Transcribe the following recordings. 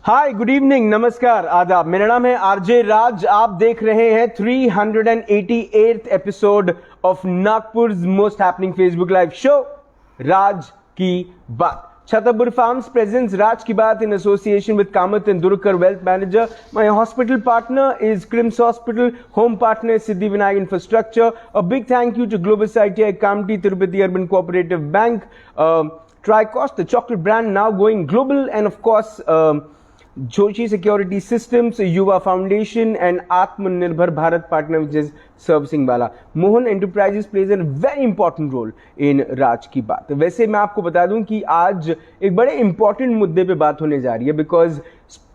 हाय, good evening, नमस्कार, आदाब। मेरा नाम है आरजे राज। आप देख रहे हैं 388th episode of Nagpur most happening Facebook live show Raj Ki Baat. Chhatabur Farms presents Raj Ki Baat in association with Kamath Tendulkar Wealth Manager. My hospital partner is Crims Hospital. Home partner is Siddhivinayak Infrastructure. A big thank you to Globus ITI, Kamti, Tirupati Urban Cooperative Bank, Tricost, the chocolate brand now going global, and of course, Joshi Security Systems, Yuva Foundation, and Atmanirbhar Bharat partner, which is servicing वाला Mohan enterprises plays a very important role in राज की बात। वैसे मैं आपको बता दूं कि आज एक बड़े इंपॉर्टेंट मुद्दे पे बात होने जा रही है, बिकॉज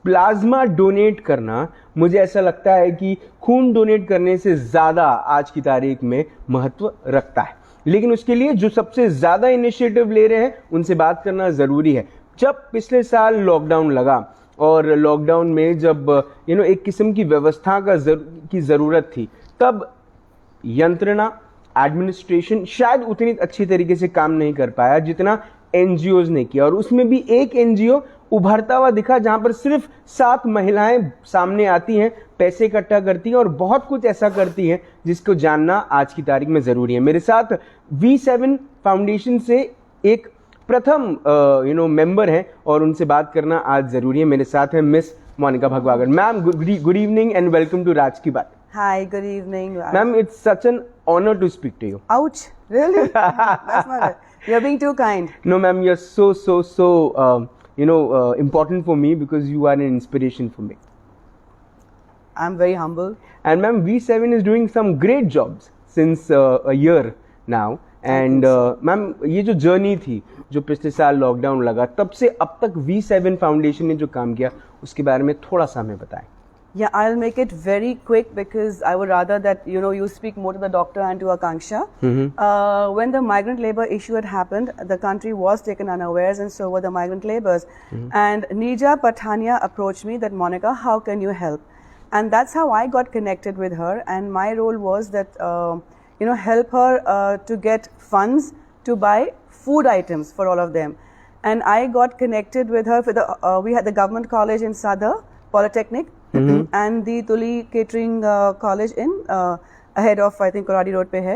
प्लाज्मा डोनेट करना, मुझे ऐसा लगता है कि खून डोनेट करने से ज़्यादा आज की तारीख में महत्व रखता है। लेकिन उसके लिए जो सबसे ज़्यादा इनिशिएटिव ले रहे हैं उनसे बात करना ज़रूरी है। जब पिछले साल लॉकडाउन लगा और लॉकडाउन में जब एक किस्म की व्यवस्था की ज़रूरत थी, तब यंत्रणा, एडमिनिस्ट्रेशन शायद उतनी अच्छी तरीके से काम नहीं कर पाया जितना एनजीओज ने किया। और उसमें भी एक एनजीओ उभरता हुआ दिखा जहां पर सिर्फ 7 महिलाएं सामने आती हैं, पैसे इकट्ठा करती हैं और बहुत कुछ ऐसा करती हैं जिसको जानना आज की तारीख में ज़रूरी है। मेरे साथ V7 फाउंडेशन से एक प्रथम मेंबर हैं और उनसे बात करना आज जरूरी है। मेरे साथ हैं miss Monika Bhagwagar. Ma'am, good evening and welcome to Raj Ki Baat. Hi, good evening. Ma'am, it's such an honor to speak to you. Ouch, really? That's not it. You're being too kind. No, ma'am, you're so important for me because you are an inspiration for me. I'm very humble. And ma'am, V7 is doing some great jobs since a year now. And ma'am, ये जो journey थी, जो पिछले साल lockdown लगा, तब से अब तक V7 फाउंडेशन ने जो काम किया उसके बारे में थोड़ा सा हमें बताएं। Yeah, I'll make it very quick because I would rather that you speak more to the doctor and to Akanksha. When the migrant labor issue had happened, the country was taken unawares, and so were the migrant laborers. And Nija Pathania approached me that, Monica, how can you help? And that's how I got connected with her. And my role was that help her to get funds to buy food items for all of them. And I got connected with her for we had the government college in Sadar Polytechnic and the Tuli Catering College in ahead of, I think, Koradi Road pe hai.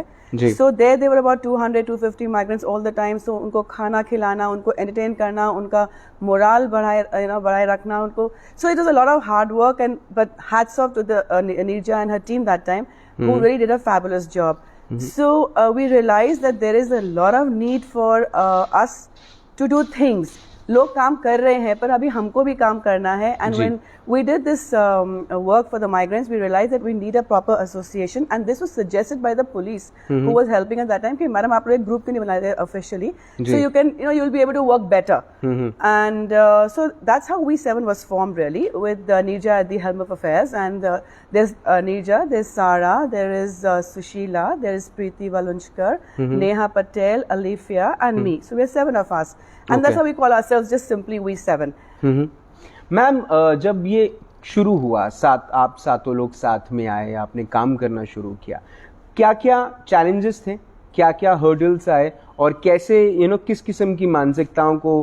So there were about 200-250 migrants all the time. So उनको खाना खिलाना, उनको entertain करना, उनका moral बढ़ाए रखना उनको. So it was a lot of hard work, but hats off to the Nirja and her team that time, who really did a fabulous job. So we realized that there is a lot of need for us to do things. लोग काम कर रहे हैं पर अभी हमको भी काम करना है. And when we did this work for the migrants, we realized that we need a proper association, and this was suggested by the police who was helping at that time कि मैडम आप लोग एक group क्यों नहीं बनाए थे officially, so you can you'll be able to work better. And so that's how V7 was formed, really, with Nirja at the helm of affairs. And there's Nirja, there's Sara, there is Sushila, there is Preeti Valunchkar, Neha Patel, Alifia, and me. So we're 7 of us. And that's how we call ourselves, just simply V7. Ma'am, जब ये शुरू हुआ, आप सातों लोग साथ में आए, आपने काम करना शुरू किया, क्या क्या चैलेंजेस थे, क्या क्या हर्डल्स आए, और कैसे किस किस्म की मानसिकताओं को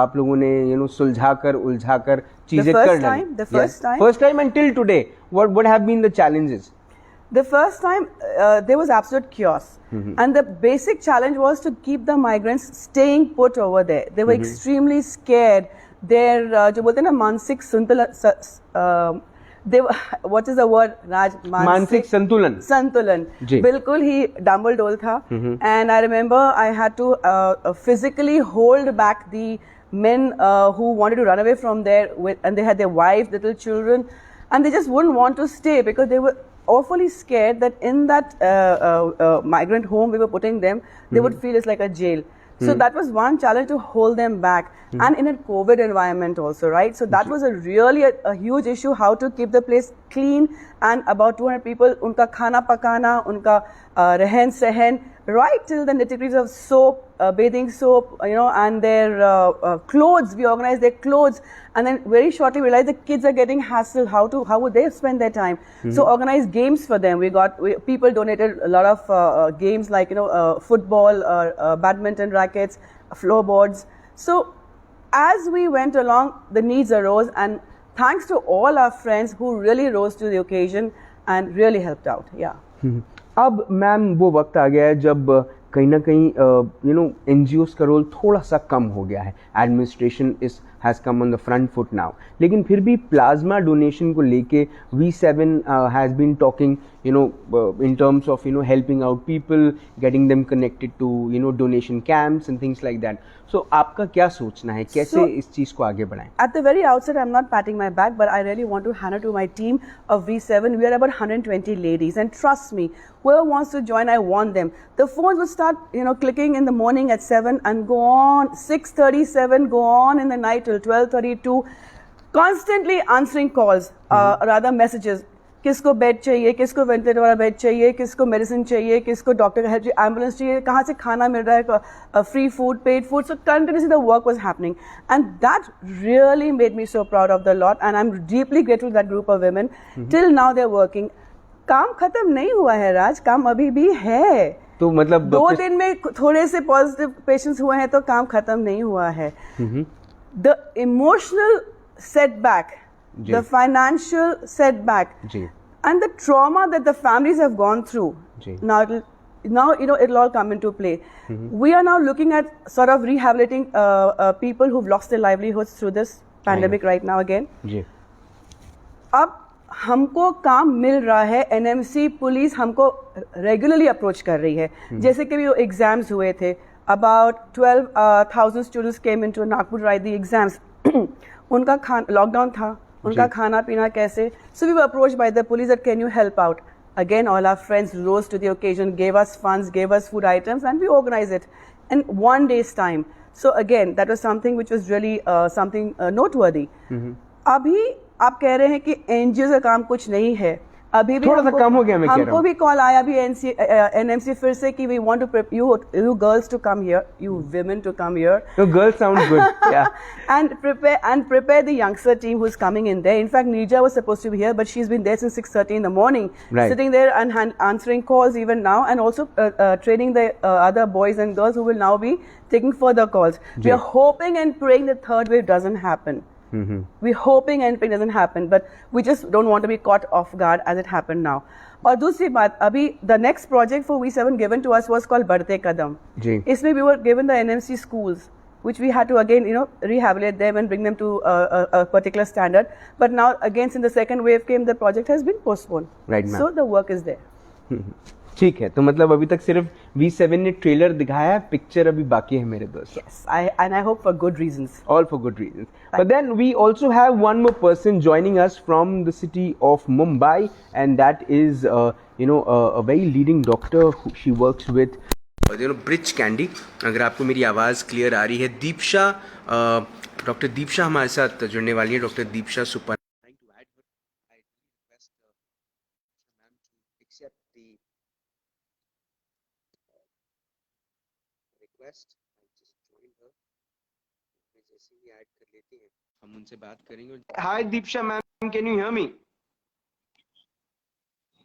आप लोगों ने सुलझाकर उलझाकर चीजें कर ली? First time until today, what have been the challenges? The first time, there was absolute chaos. And the basic challenge was to keep the migrants staying put over there. They were extremely scared. Their, जो बोलते हैं ना, मानसिक संतुलन, what is the word, Raj? मानसिक संतुलन. संतुलन. बिल्कुल ही डांबलडोल था. And I remember I had to physically hold back the men who wanted to run away from there, and they had their wives, little children, and they just wouldn't want to stay because they were awfully scared that in that migrant home we were putting them, they would feel it's like a jail. So that was one challenge, to hold them back, and in a COVID environment also, right? So that was a huge issue, how to keep the place clean, and about 200 people, unka khana pakana, unka rehen sehen, right till the nitty-gritties of soap, bathing soap, and their clothes. We organized their clothes, and then very shortly realized the kids are getting hassled. How would they spend their time? So organized games for them. People donated a lot of games like football, badminton rackets, floorboards. So as we went along, the needs arose, and thanks to all our friends who really rose to the occasion and really helped out. Yeah. अब ma'am वो वक्त आ गया है जब कहीं ना कहीं NGOs का रोल थोड़ा सा कम हो गया है, administration is has come on the front foot now, लेकिन फिर भी प्लाज्मा डोनेशन को लेके V7 has been talking in terms of helping out people, getting them connected to donation camps and things like that. So आपका क्या सोचना है, कैसे इस चीज को आगे बढ़ाएं? At the very outset, I'm not patting my back, but I really want to hand it to my team of V7. We are about 120 ladies, and trust me, whoever wants to join, I want them. The phones will start, clicking in the morning at 7 and go on 6:37, go on in the night till 12:32, constantly answering calls, rather messages. किसको bed चाहिए, किसको ventilator वाला bed चाहिए, किसको medicine चाहिए, किसको doctor का help चाहिए, एम्बुलेंस चाहिए, कहाँ से खाना मिल रहा है, free food, paid food. So continuously the work was happening, and that really made me so proud of the lot, and I'm deeply grateful to that group of women. Till now they're working. काम खत्म नहीं हुआ है राज, काम अभी भी है. तो मतलब 2 दिन में थोड़े से पॉजिटिव पेशेंट्स हुए हैं तो काम खत्म नहीं हुआ है. The emotional setback, the financial setback, and the trauma that the families have gone through, now it'll all come into play. We are now looking at sort of rehabilitating people who've lost their livelihoods through this pandemic right now again. अब हमको काम मिल रहा है, NMC police हमको regularly approach कर रही है. जैसे कि वो एग्जाम्स हुए थे, about 12,000 students came into Nagpur to write the exams. उनका लॉकडाउन था, उनका खाना पीना कैसे? So we were approached by the police that can you help out? Again, all our friends rose to the occasion, gave us funds, gave us food items, and we organized it in 1 day's time. So again, that was something which was really something noteworthy. अभी आप कह रहे हैं कि NGO का काम कुछ नहीं है, अभी भी थोड़ा सा कम हो गया. मैं कह रहा हूं हमको भी कॉल आया अभी NMC फिर से कि we want to prep you girls to come here, you women to come here. So girls sound good. Yeah. and prepare the youngster team who's coming in there. In fact, Nija was supposed to be here, but she's been there since 6:30 in the morning, sitting there and answering calls even now, and also training the other boys and girls who will now be taking further calls. We are hoping and praying the third wave doesn't happen. We're hoping and praying it doesn't happen, but we just don't want to be caught off guard as it happened now. और दूसरी बात, अभी the next project for V7 given to us was called बढ़ते कदम. इसमें we were given the NMC schools, which we had to again rehabilitate them and bring them to a particular standard. But now again, since the second wave came, the project has been postponed. Right, ma'am. So the work is there. ठीक है, तो मतलब अभी तक सिर्फ V7 ने trailer दिखाया है, पिक्चर अभी बाकी है मेरे दोस्त. Yes, and I hope for good reasons. All for good reasons. But then we also have one more person joining us from the city of Mumbai, and that is a very leading doctor who she works with Bridge Candy. अगर आपको मेरी आवाज़ clear आ रही है, दीपशा, doctor दीपशा हमारे साथ जुड़ने वाली है. डॉक्टर दीपशा सुपर. हम उनसे बात करेंगे. Hi Deepsha ma'am, can you hear me?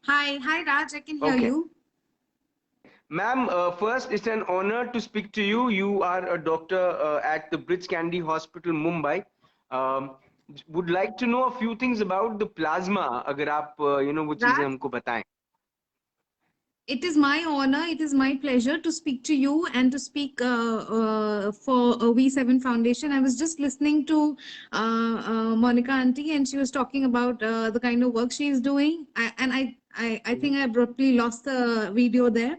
Hi Raj, I can hear you. Ma'am, first it's an honor to speak to you. You are a doctor at the Bridge Candy Hospital, Mumbai. Would like to know a few things about the plasma. अगर आप वो चीजें हमको बताएं. It is my honor, it is my pleasure to speak to you and to speak for V7 Foundation. I was just listening to Monica auntie, and she was talking about the kind of work she is doing. I think I abruptly lost the video there.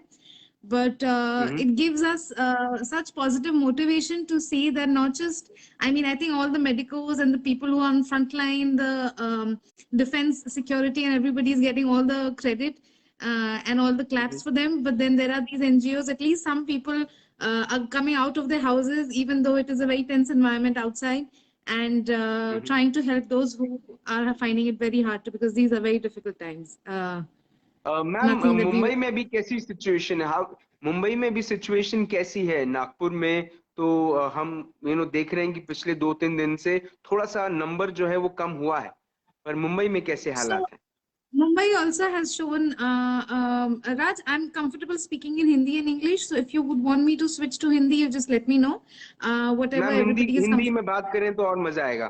But it gives us such positive motivation to see that not just, I think all the medicos and the people who are on front line, the defense, security, and everybody is getting all the credit. And all the claps for them, but then there are these NGOs, at least some people are coming out of their houses, even though it is a very tense environment outside, and trying to help those who are finding it very hard to, because these are very difficult times. Ma'am, Mumbai में भी कैसी situation है? मुंबई में भी situation कैसी है? नागपुर में तो हम देख रहे हैं कि पिछले 2-3 दिन से थोड़ा सा नंबर जो है वो कम हुआ है, पर मुंबई में कैसे हालात हैं? Mumbai also has shown, Raj, I'm comfortable speaking in Hindi and English. So if you would want me to switch to Hindi, you just let me know. Whatever ma'am Hindi everybody is Hindi comfortable. में बात करें तो और मजा आएगा।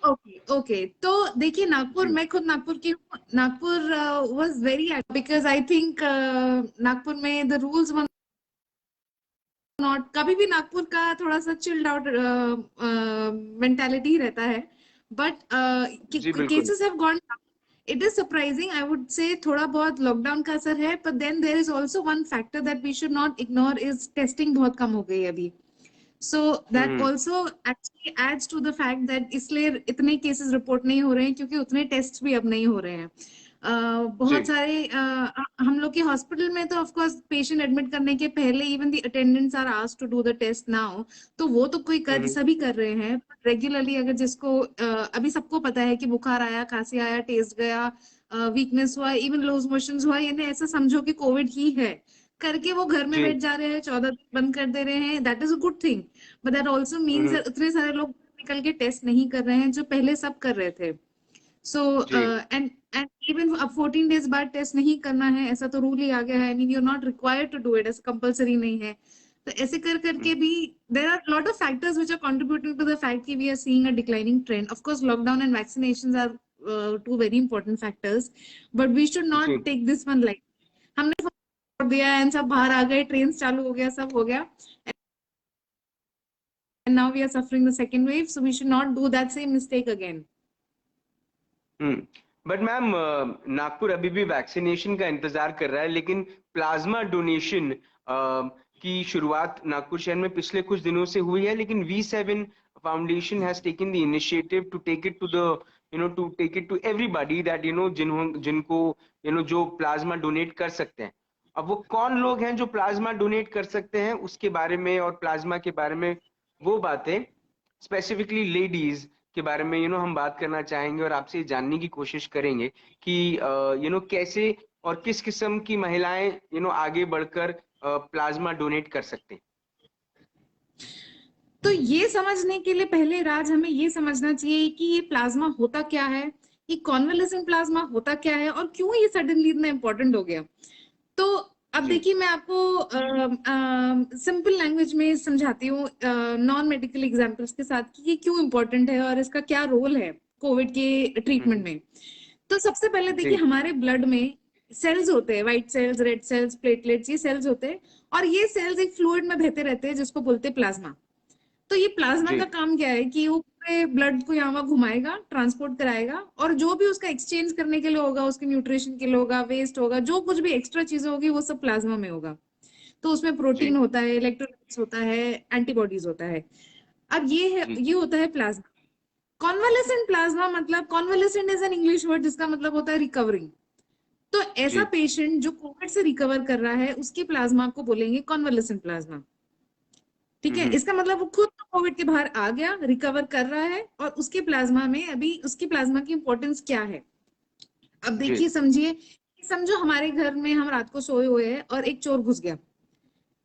Okay okay, तो देखिए नागपुर, जी मैं खुद नागपुर की हूँ। Nagpur was very, because I think Nagpur में द रूल्स वर नॉट, कभी भी नागपुर का थोड़ा सा चिल्ड आउट मेंटालिटी रहता है, बट जी बिल्कुल। Cases have gone. It is surprising, I would say थोड़ा बहुत लॉकडाउन का असर है, but then there is also one factor that we should not ignore is testing बहुत कम हो गई है अभी। So that hmm. also actually adds to the fact that इसलिए इतने केसेस रिपोर्ट नहीं हो रहे हैं, क्योंकि उतने टेस्ट भी अब नहीं हो रहे हैं। जी बहुत सारे हम लोग के हॉस्पिटल में तो ऑफ कोर्स पेशेंट एडमिट करने के पहले even the attendants are asked to do the test now, तो वो तो कोई कर, हम्म। सभी कर रहे हैं। रेगुलरली अगर जिसको अभी सबको पता है कि बुखार आया, खांसी आया, टेस्ट गया, वीकनेस हुआ, इवन लूज मोशंस हुआ, यानी ऐसा समझो कि कोविड ही है, करके वो घर में जी बैठ जा रहे हैं, 14 दिन बंद कर दे रहे हैं। That is a good thing, but that also means hmm. इतने सारे लोग निकल के टेस्ट नहीं कर रहे हैं जो पहले सब कर रहे थे। सो जी एंड इवन अब 14 डेज बाद टेस्ट नहीं करना है, ऐसा तो रूल ही आ गया है। I mean you are not required to do it, ऐसा कंपल्सरी नहीं है। तो ऐसे कर करके भी there are lot of factors which are contributing to the fact कि we are seeing a declining trend. Of course lockdown and vaccinations are two very important factors, but we should जी not take this one like हमने छोड़ दिया and सब बाहर आ गए, train चालू हो गया, सब हो गया, and now we are suffering the second wave, so we should not do that same mistake again. Hmm. But ma'am Nagpur अभी भी वैक्सीनेशन का इंतजार कर रहा है, लेकिन प्लाज्मा डोनेशन की शुरुआत नागपुर शहर में पिछले कुछ दिनों से हुई है, लेकिन V7 foundation has taken the initiative to take it to the to take it to everybody that जिनको जो प्लाज्मा डोनेट कर सकते हैं। अब वो कौन लोग हैं जो प्लाज्मा डोनेट कर सकते हैं, उसके बारे में और प्लाज्मा के बारे में वो बातें, स्पेसिफिकली लेडीज के बारे में हम बात करना चाहेंगे और आपसे जानने की कोशिश करेंगे कि कैसे और किस किस्म की महिलाएं आगे बढ़कर प्लाज्मा डोनेट कर सकते हैं। तो ये समझने के लिए पहले राज हमें ये समझना चाहिए कि ये प्लाज्मा होता क्या है, ये कॉन्वलेसेंट प्लाज्मा होता क्या है, और क्यों ये सडनली इतना इंपॉर्टेंट हो गया। तो अब जी देखिए मैं आपको सिंपल लैंग्वेज में समझाती हूँ, नॉन मेडिकल एग्जांपल्स के साथ, कि ये क्यों इंपॉर्टेंट है और इसका क्या रोल है कोविड के ट्रीटमेंट हम्म, में। तो सबसे पहले देखिए जी हमारे ब्लड में सेल्स होते हैं, white cells, red cells, platelets, ये सेल्स होते हैं, और ये सेल्स एक फ्लूइड में बहते रहते हैं जिसको बोलते हैं प्लाज्मा। तो ये प्लाज्मा जी का काम क्या है कि वो पूरे ब्लड को यहाँ वहाँ घुमाएगा, ट्रांसपोर्ट कराएगा, और जो भी उसका एक्सचेंज करने के लिए होगा, उसके न्यूट्रिशन के लिए होगा, वेस्ट होगा, जो कुछ भी एक्स्ट्रा चीजें होगी, वो सब प्लाज्मा में होगा। तो उसमें प्रोटीन जी होता है, इलेक्ट्रोलाइट्स होता है, एंटीबॉडीज होता है। अब जी ये होता है प्लाज्मा। कॉन्वालेसेंट प्लाज्मा मतलब, convalescent is an English word जिसका मतलब होता है रिकवरिंग। तो ऐसा जी पेशेंट जो कोविड से रिकवर कर रहा है, उसकी प्लाज्मा को बोलेंगे कॉन्वालेसेंट प्लाज्मा। ठीक है, हम्म। इसका मतलब वो खुद तो कोविड के बाहर आ गया, रिकवर कर रहा है, और उसके प्लाज्मा में अभी उसकी प्लाज्मा की इंपॉर्टेंस क्या है। अब जी देखिए, समझिए, समझो हमारे घर में हम रात को सोए हुए हैं और एक चोर घुस गया।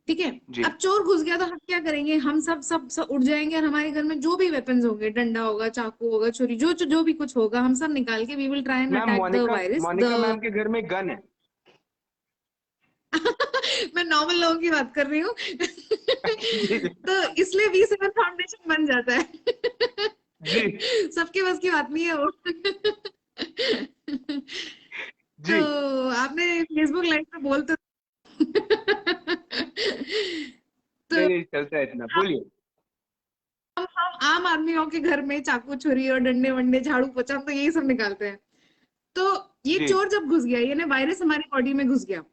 ठीक है, जी अब चोर घुस गया तो हम क्या करेंगे, हम सब उठ जाएंगे, और हमारे घर में जो भी वेपन्स होंगे, डंडा होगा, चाकू होगा, छुरी, जो भी कुछ होगा, हम सब निकाल के we will try and ma'am, attack the Monica virus Monica the ma'am के घर में गन है। मैं नॉर्मल लोगों की बात कर रही हूँ। जी तो इसलिए V7 फाउंडेशन बन जाता है। जी सबके बस की बात नहीं है वो। जी। तो आपने फेसबुक लाइव पे बोलते तो नहीं नहीं, चलता है इतना, बोलिए। हम आम आदमियों के घर में चाकू, छुरी और डंडे वंडे, झाड़ू पोछा, हम तो यही सब निकालते हैं। तो ये जी चोर जब घुस गया, यानी वायरस हमारी बॉडी में घुस गया,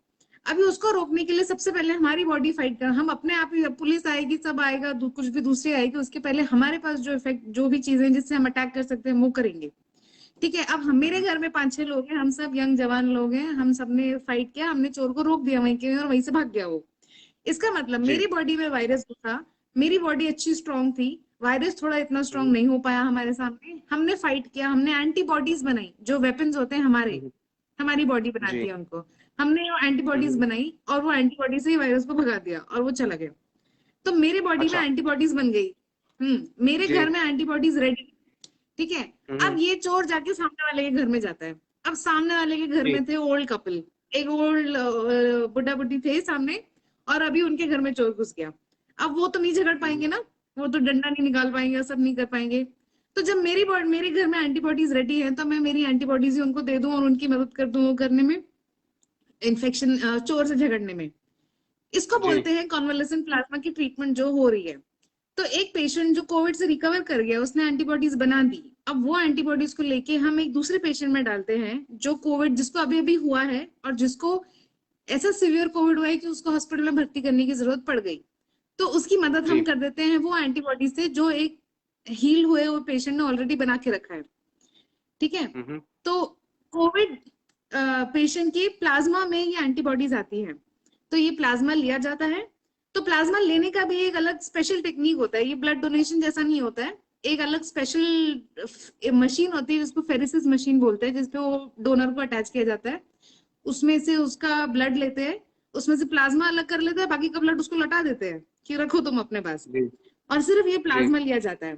अभी उसको रोकने के लिए सबसे पहले हमारी बॉडी फाइट कर, हम अपने आप ही, पुलिस आएगी, सब आएगा, कुछ भी दूसरी आएगी, उसके पहले हमारे पास जो इफेक्ट, जो भी चीजें जिससे हम अटैक कर सकते हैं, वो करेंगे। ठीक है, अब हम, मेरे घर में 5-6 लोग हैं, हम सब यंग जवान लोग हैं, हम सब ने फाइट किया, हमने चोर को रोक दिया वहीं के, और वहीं से भाग गया वो। इसका मतलब जी मेरी बॉडी में वायरस घुसा, मेरी बॉडी अच्छी स्ट्रांग थी, वायरस थोड़ा इतना स्ट्रांग नहीं हो पाया हमारे सामने, हमने फाइट किया, हमने एंटीबॉडीज बनाई, जो वेपन्स होते हैं हमारे, हम्म, हमारी बॉडी जी बनाती है उनको, हमने वो एंटीबॉडीज बनाई, और वो एंटीबॉडी से ही वायरस को भगा दिया, और वो चला गया। तो मेरे बॉडी में अच्छा। एंटीबॉडीज बन गई। मेरे जी घर में एंटीबॉडीज रेडी। ठीक है, अब हम्म। ये चोर जाके सामने वाले के घर में जाता है, अब सामने वाले के घर जी में थे ओल्ड कपल, एक ओल्ड बुढ़ा बुढ़ी थे सामने, और अभी उनके घर में चोर घुस गया। अब वो तो नहीं झगड़ पाएंगे ना, वो तो डंडा नहीं निकाल पाएंगे, सब नहीं कर पाएंगे। तो जब मेरे घर में एंटीबॉडीज रेडी है, तो मैं मेरी एंटीबॉडीज ही उनको दे दूं और उनकी मदद कर दूं वो करने में, इन्फेक्शन, चोर से झगड़ने में। इसको जी बोलते हैं कॉन्वलेसेंट प्लाज्मा की ट्रीटमेंट जो हो रही है। तो एक पेशेंट जो कोविड से रिकवर कर गया, उसने एंटीबॉडीज बना दी, अब वो एंटीबॉडीज को लेके हम एक दूसरे पेशेंट में डालते हैं जो कोविड, जिसको अभी अभी हुआ है और जिसको ऐसा सिवियर कोविड हुआ है कि उसको हॉस्पिटल में भर्ती करने की जरूरत पड़ गई। तो उसकी मदद जी हम कर देते हैं वो एंटीबॉडीज से जो एक हील हुए वो पेशेंट ने ऑलरेडी बना के रखा है। ठीक है। हम्म तो कोविड पेशेंट की प्लाज्मा में ये एंटीबॉडीज आती है, तो ये प्लाज्मा लिया जाता है। तो प्लाज्मा लेने का भी एक अलग स्पेशल टेक्निक होता है, ये ब्लड डोनेशन जैसा नहीं होता है। एक अलग स्पेशल मशीन होती है जिसको फेरिसिस मशीन बोलते हैं, जिसपे वो डोनर को अटैच किया जाता है, उसमें से उसका ब्लड लेते हैं, उसमें से प्लाज्मा अलग कर लेते हैं, बाकी का ब्लड उसको लौटा देते हैं कि रखो तुम अपने पास, जी और सिर्फ ये जी प्लाज्मा लिया जाता है।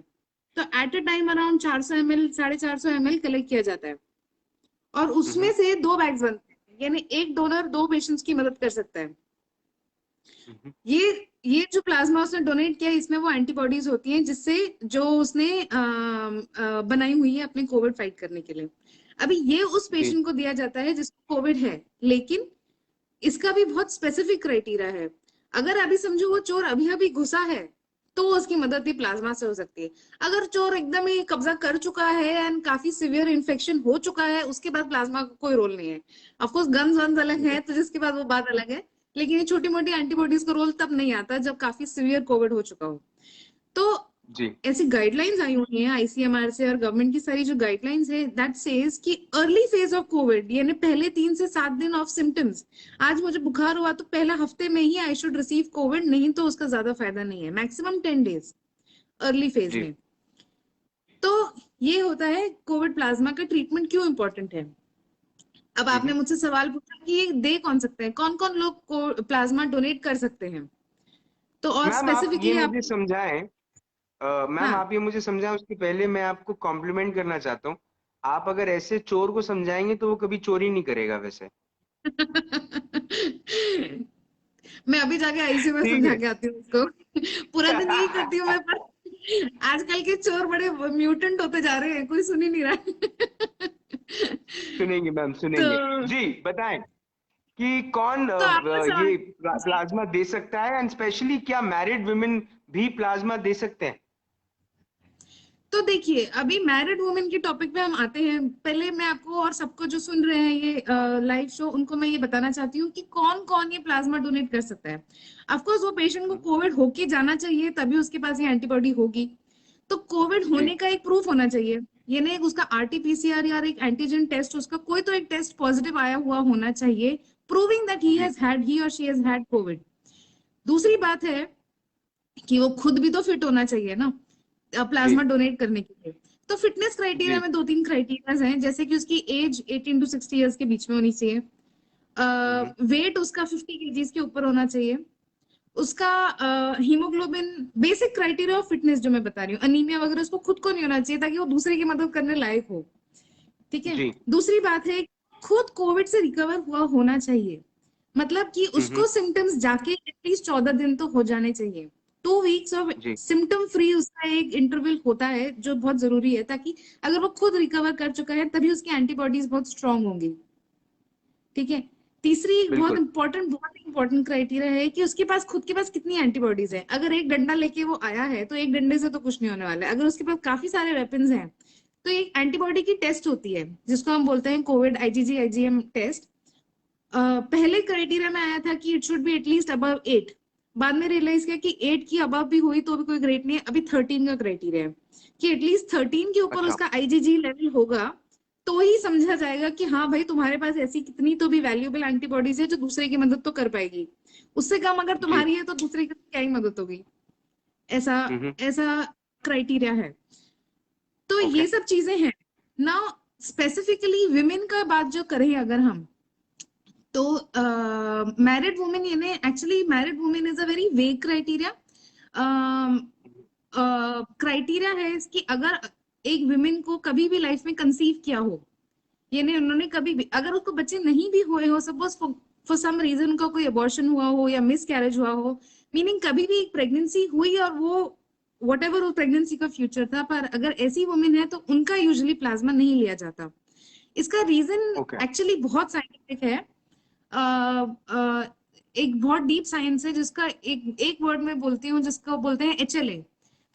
तो at a time around 400 ml 450 ml collect किया जाता है, और उसमें से 2 बैग्स बनते हैं, यानी एक डोनर 2 पेशेंट्स की मदद कर सकता है। ये जो प्लाज्मा उसने डोनेट किया, इसमें वो एंटीबॉडीज होती हैं जिससे जो उसने बनाई हुई है अपने कोविड फाइट करने के लिए। अभी ये उस जी पेशेंट को दिया जाता है जिसको कोविड है, लेकिन इसका भी बहुत स्पेसिफिक क्राइटेरिया है। अगर अभी समझो वो चोर अभी अभी घुसा है, तो उसकी मदद भी प्लाज्मा से हो सकती है। अगर चोर एकदम ही कब्जा कर चुका है एंड काफी सिवियर इन्फेक्शन हो चुका है, उसके बाद प्लाज्मा का कोई रोल नहीं है। ऑफकोर्स गन्स वन्स अलग है, तो जिसके बाद वो बात अलग है, लेकिन ये छोटी मोटी एंटीबॉडीज का रोल तब नहीं आता जब काफी सिवियर कोविड हो चुका हो। तो जी ऐसी गाइडलाइंस आई हुई हैं आईसीएमआर से, और गवर्नमेंट की सारी जो गाइडलाइंस है दैट सेज कि अर्ली फेज ऑफ कोविड, यानी पहले 3 से 7 दिन ऑफ सिम्टम्स, आज मुझे बुखार हुआ तो पहला हफ्ते में ही आई शुड रिसीव कोविड, नहीं तो उसका ज्यादा फायदा नहीं है, मैक्सिमम 10 डेज अर्ली फेज जी में। तो ये होता है कोविड प्लाज्मा का ट्रीटमेंट क्यों इंपॉर्टेंट है। अब आपने मुझसे सवाल पूछा कि ये दे कौन सकते हैं, कौन कौन लोग को प्लाज्मा डोनेट कर सकते हैं, तो और मैम आप ये स्पेसिफिकली आप, मुझे समझाएं, मैम हाँ। आप ये मुझे समझाएं, उसके पहले मैं आपको कॉम्प्लीमेंट करना चाहता हूँ। आप अगर ऐसे चोर को समझाएंगे तो वो कभी चोरी नहीं करेगा वैसे। मैं अभी जाके आईसीयू में ठीक समझा है। के आती हूँ उसको। पूरा दिन यही करती हूँ मैं, पर आजकल के चोर बड़े म्यूटेंट होते जा रहे हैं, कोई सुन ही नहीं रहा। सुनेंगे मैम तो सुनेंगे। जी बताएं कि कौन तो आपका सवाल, ये जी। प्लाज्मा दे सकता है, एंड स्पेशली क्या मैरिड वुमेन भी प्लाज्मा दे सकते हैं? तो देखिए, अभी मैरिड वुमेन के टॉपिक पे हम आते हैं। पहले मैं आपको और सबको जो सुन रहे हैं ये लाइव शो, उनको मैं ये बताना चाहती हूँ कि कौन कौन ये प्लाज्मा डोनेट कर सकता है। ऑफकोर्स वो पेशेंट को कोविड होके जाना चाहिए, तभी उसके पास ये एंटीबॉडी होगी। तो कोविड जी होने का एक प्रूफ होना चाहिए, ये नहीं उसका आरटीपीसीआर या एक एंटीजन टेस्ट, उसका कोई तो एक टेस्ट पॉजिटिव आया हुआ होना चाहिए, प्रूविंग दैट जी ही और शी हैज हैड कोविड। दूसरी बात है कि वो खुद भी तो फिट होना चाहिए ना जी प्लाज्मा डोनेट करने के लिए। तो फिटनेस क्राइटेरिया जी में 2-3 क्राइटेरिया हैं, जैसे कि उसकी एज 18 to 60 ईयर्स के बीच में होनी चाहिए, वेट उसका 50 केजीज के ऊपर होना चाहिए, उसका haemoglobin, basic criteria of fitness जो मैं बता रही हूँ, अनीमिया वगैरह उसको खुद को नहीं होना चाहिए ताकि वो दूसरे की मदद करने लायक हो। ठीक है। जी दूसरी बात है, खुद कोविड से रिकवर हुआ होना चाहिए, मतलब कि हम्म उसको सिम्टम्स जाके एटलीस्ट 14 दिन तो हो जाने चाहिए। 2 वीक्स ऑफ जी सिम्टम फ्री उसका एक इंटरवल होता है जो बहुत जरूरी है, ताकि अगर वो खुद रिकवर कर चुका है तभी उसकी एंटीबॉडीज बहुत स्ट्रांग होंगी। ठीक है। तीसरी बिल्कुल बहुत इंपॉर्टेंट क्राइटेरिया है कि उसके पास खुद के पास कितनी एंटीबॉडीज है। अगर एक डंडा लेके वो आया है तो एक डंडे से तो कुछ नहीं होने वाला है, अगर उसके पास काफी सारे वेपन्स हैं तो एक एंटीबॉडी की टेस्ट होती है जिसको हम बोलते हैं कोविड आईजीजी आईजीएम टेस्ट। पहले क्राइटेरिया में आया था कि it should be at least above 8, बाद में रियलाइज किया कि 8 की अबव भी हुई तो भी कोई ग्रेट नहीं है, अभी 13 का क्राइटेरिया है कि एटलीस्ट 13 के ऊपर अच्छा उसका आईजीजी लेवल होगा, तो ही समझा जाएगा कि हाँ भाई तुम्हारे पास ऐसी कितनी तो भी वैल्यूएबल एंटीबॉडीज है जो दूसरे की मदद तो कर पाएगी। उससे कम अगर जी तुम्हारी है तो दूसरे की क्या ही मदद होगी। ऐसा ऐसा क्राइटेरिया है। तो ओके ये सब चीजें हैं। नाउ स्पेसिफिकली विमेन का बात जो करें अगर हम, तो मैरिड वुमेन, यानी actually married women is a very vague criteria. Criteria है इसकी, अगर एक विमेन को कभी भी लाइफ में कंसीव किया हो, यानी उन्होंने कभी भी, अगर उसको बच्चे नहीं भी हुए हो, सपोज फॉर सम रीजन उनका कोई अबॉर्शन हुआ हो या मिस कैरेज हुआ हो, मीनिंग कभी भी एक प्रेगनेंसी हुई और वो वट एवर उस प्रेगनेंसी का फ्यूचर था, पर अगर ऐसी वुमेन है तो उनका यूजुअली प्लाज्मा नहीं लिया जाता। इसका रीजन ओके। एक्चुअली बहुत साइंटिफिक है। एक बहुत डीप साइंस है जिसका एक वर्ड में बोलती हूँ, जिसको बोलते हैं HLA।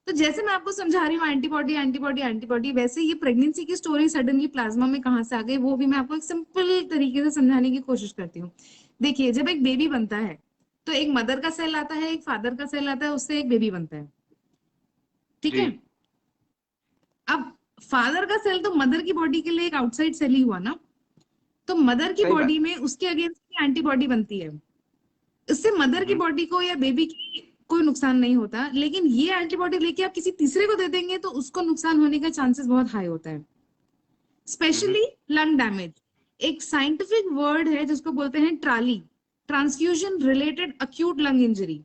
तो जैसे मैं आपको समझा रही हूँ एंटीबॉडी एंटीबॉडी एंटीबॉडी, वैसे ये प्रेगनेंसी की स्टोरी सडनली प्लाज्मा में कहाँ से आ गई वो भी मैं आपको एक सिंपल तरीके से समझाने की कोशिश करती हूँ। देखिए, जब एक बेबी बनता है तो एक मदर का सेल आता है, एक फादर का सेल आता है, उससे एक बेबी बनता है, ठीक जी। है। अब फादर का सेल तो मदर की बॉडी के लिए एक आउटसाइड सेल ही हुआ ना, तो मदर की सही बात। बॉडी में उसके अगेंस्ट एंटीबॉडी बनती है। इससे मदर की बॉडी को या बेबी की कोई नुकसान नहीं होता, लेकिन ये एंटीबॉडी लेके आप किसी तीसरे को दे देंगे तो उसको नुकसान होने का चांसेस बहुत हाई होता है, स्पेशली लंग डैमेज। एक साइंटिफिक वर्ड है जिसको बोलते हैं trolley, transfusion related acute lung injury.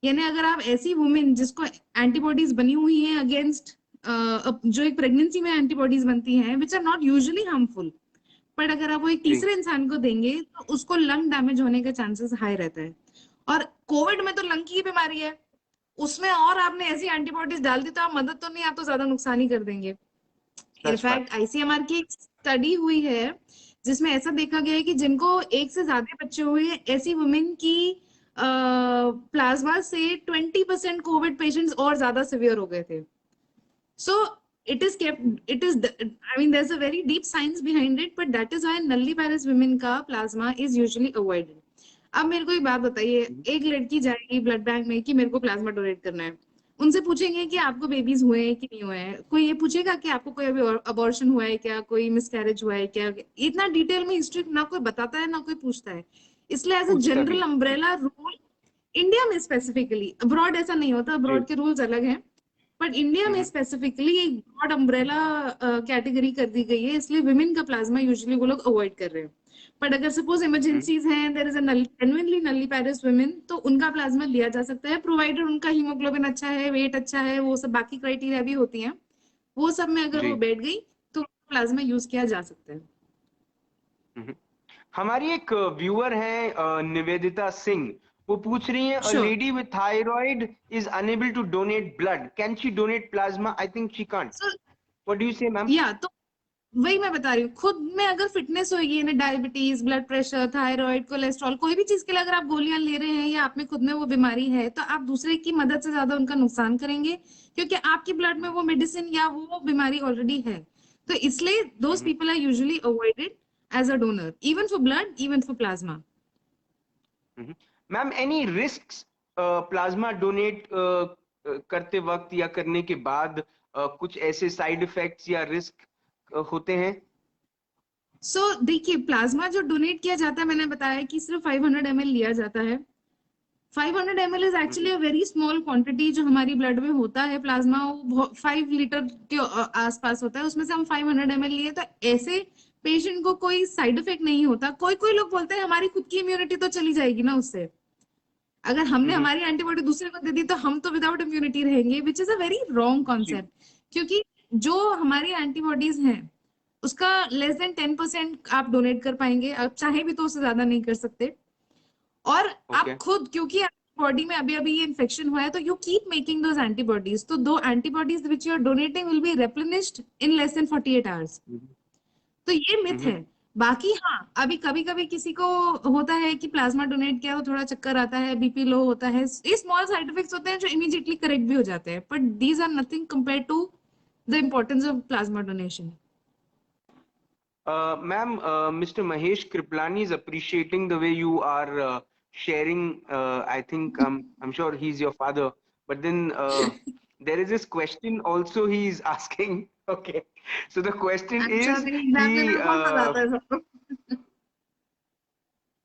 यानी अगर आप ऐसी वुमेन जिसको एंटीबॉडीज बनी हुई हैं अगेंस्ट, जो एक प्रेगनेंसी में एंटीबॉडीज बनती हैं which are not usually harmful, पर अगर आप वो एक जी। तीसरे इंसान को देंगे तो उसको लंग डैमेज होने का चांसेस हाई रहता है। और कोविड में तो लंग की ही बीमारी है, उसमें और आपने ऐसी एंटीबॉडीज डाल दी तो आप मदद तो नहीं, आप तो ज्यादा नुकसान ही कर देंगे। सच बात। इनफैक्ट ICMR की एक स्टडी हुई है जिसमें ऐसा देखा गया है कि जिनको एक से ज्यादा बच्चे हुए हैं, ऐसी वुमेन की प्लाज्मा से 20% कोविड पेशेंट्स और ज्यादा सिवियर हो गए थे। So it is kept, it is, I mean, there's a very deep science behind it, but that is why nulliparous women का plasma is usually avoided. अब मेरे को एक बात बताइए, एक लड़की जाएगी ब्लड बैंक में कि मेरे को प्लाज्मा डोनेट करना है, उनसे पूछेंगे कि आपको बेबीज हुए हैं कि नहीं हुए हैं, कोई ये पूछेगा कि आपको कोई अभी अबॉर्शन हुआ है क्या, कोई मिसकैरेज हुआ है क्या? इतना डिटेल में हिस्ट्री ना कोई बताता है ना कोई पूछता है। इसलिए एज अ पूछता भी जनरल नहीं। अम्ब्रेला रूल इंडिया में स्पेसिफिकली, अब्रॉड ऐसा नहीं होता, जी। अब्रॉड के रूल्स अलग हैं, बट इंडिया में स्पेसिफिकली एक ब्रॉड अम्ब्रेला कैटेगरी कर दी गई है, इसलिए विमेन का प्लाज्मा यूजुअली वो लोग अवॉइड कर रहे हैं। बट अगर सपोज इमरजेंसीज हैं, there is a genuinely nulliparous women, तो उनका प्लाज्मा लिया जा सकता है, प्रोवाइडेड उनका हीमोग्लोबिन अच्छा है, वेट अच्छा है, वो सब बाकी क्राइटेरिया भी होती हैं, वो सब में अगर जी। वो बैठ गई तो प्लाज्मा यूज किया जा सकता है। हमारी एक व्यूअर है निवेदिता सिंह, वो पूछ रही है, uh sure. Lady with thyroid is unable to donate blood, can she donate plasma? I think she can't. So what do you say ma'am? या तो वही मैं बता रही हूँ, खुद में अगर फिटनेस होगी ना, diabetes, blood pressure, thyroid, cholesterol, कोई भी चीज के लिए अगर आप गोलियां ले रहे हैं या आप में खुद में वो बीमारी है, तो आप दूसरे की मदद से ज्यादा उनका नुकसान करेंगे, क्योंकि आपकी ब्लड में वो मेडिसिन या वो बीमारी ऑलरेडी है। तो इसलिए those people are usually avoided as a donor, even for blood, even for plasma. Ma'am, any risks plasma donate करते वक्त या करने के बाद? कुछ ऐसे साइड इफेक्ट्स या रिस्क होते हैं? देखिए, प्लाज्मा जो डोनेट किया जाता है, मैंने बताया कि सिर्फ 500 ml लिया जाता है। 500 ml is actually a very small quantity जो हमारी ब्लड में होता है। प्लाज्मा वो 5 लीटर के आसपास होता है, उसमें से हम 500 ml लिए, तो ऐसे पेशेंट को कोई साइड इफेक्ट नहीं होता। कोई कोई लोग बोलते हैं हमारी खुद की इम्यूनिटी तो चली जाएगी ना उससे, अगर हमने हमारी एंटीबॉडी दूसरे को दे दी तो हम तो विदाउट इम्यूनिटी रहेंगे, which is a very wrong जी। कॉन्सेप्ट। क्योंकि जो हमारी एंटीबॉडीज हैं उसका लेस देन 10% आप डोनेट कर पाएंगे, आप चाहे भी तो उससे ज्यादा नहीं कर सकते। और ओके। आप खुद, क्योंकि आपकी बॉडी में अभी अभी ये इन्फेक्शन हुआ है, तो you keep making those antibodies, तो those antibodies which you are donating will be replenished in less than 48 hours. तो ये मिथ है। बाकी हाँ, अभी कभी कभी किसी को होता है कि प्लाज्मा डोनेट किया तो थोड़ा चक्कर आता है, बीपी लो होता है, ये स्मॉल साइड इफेक्ट्स होते हैं जो इमीडिएटली करेक्ट भी हो जाते हैं, but these are nothing compare to the importance of plasma donation. Ma'am, Mr. Mahesh Kriplani is appreciating the way you are sharing. I think I'm sure he's your father, but then there is this question also he is asking. Okay, so the question अच्छा, is मेरे exam कि देने में बहुत मजा आता है सबको।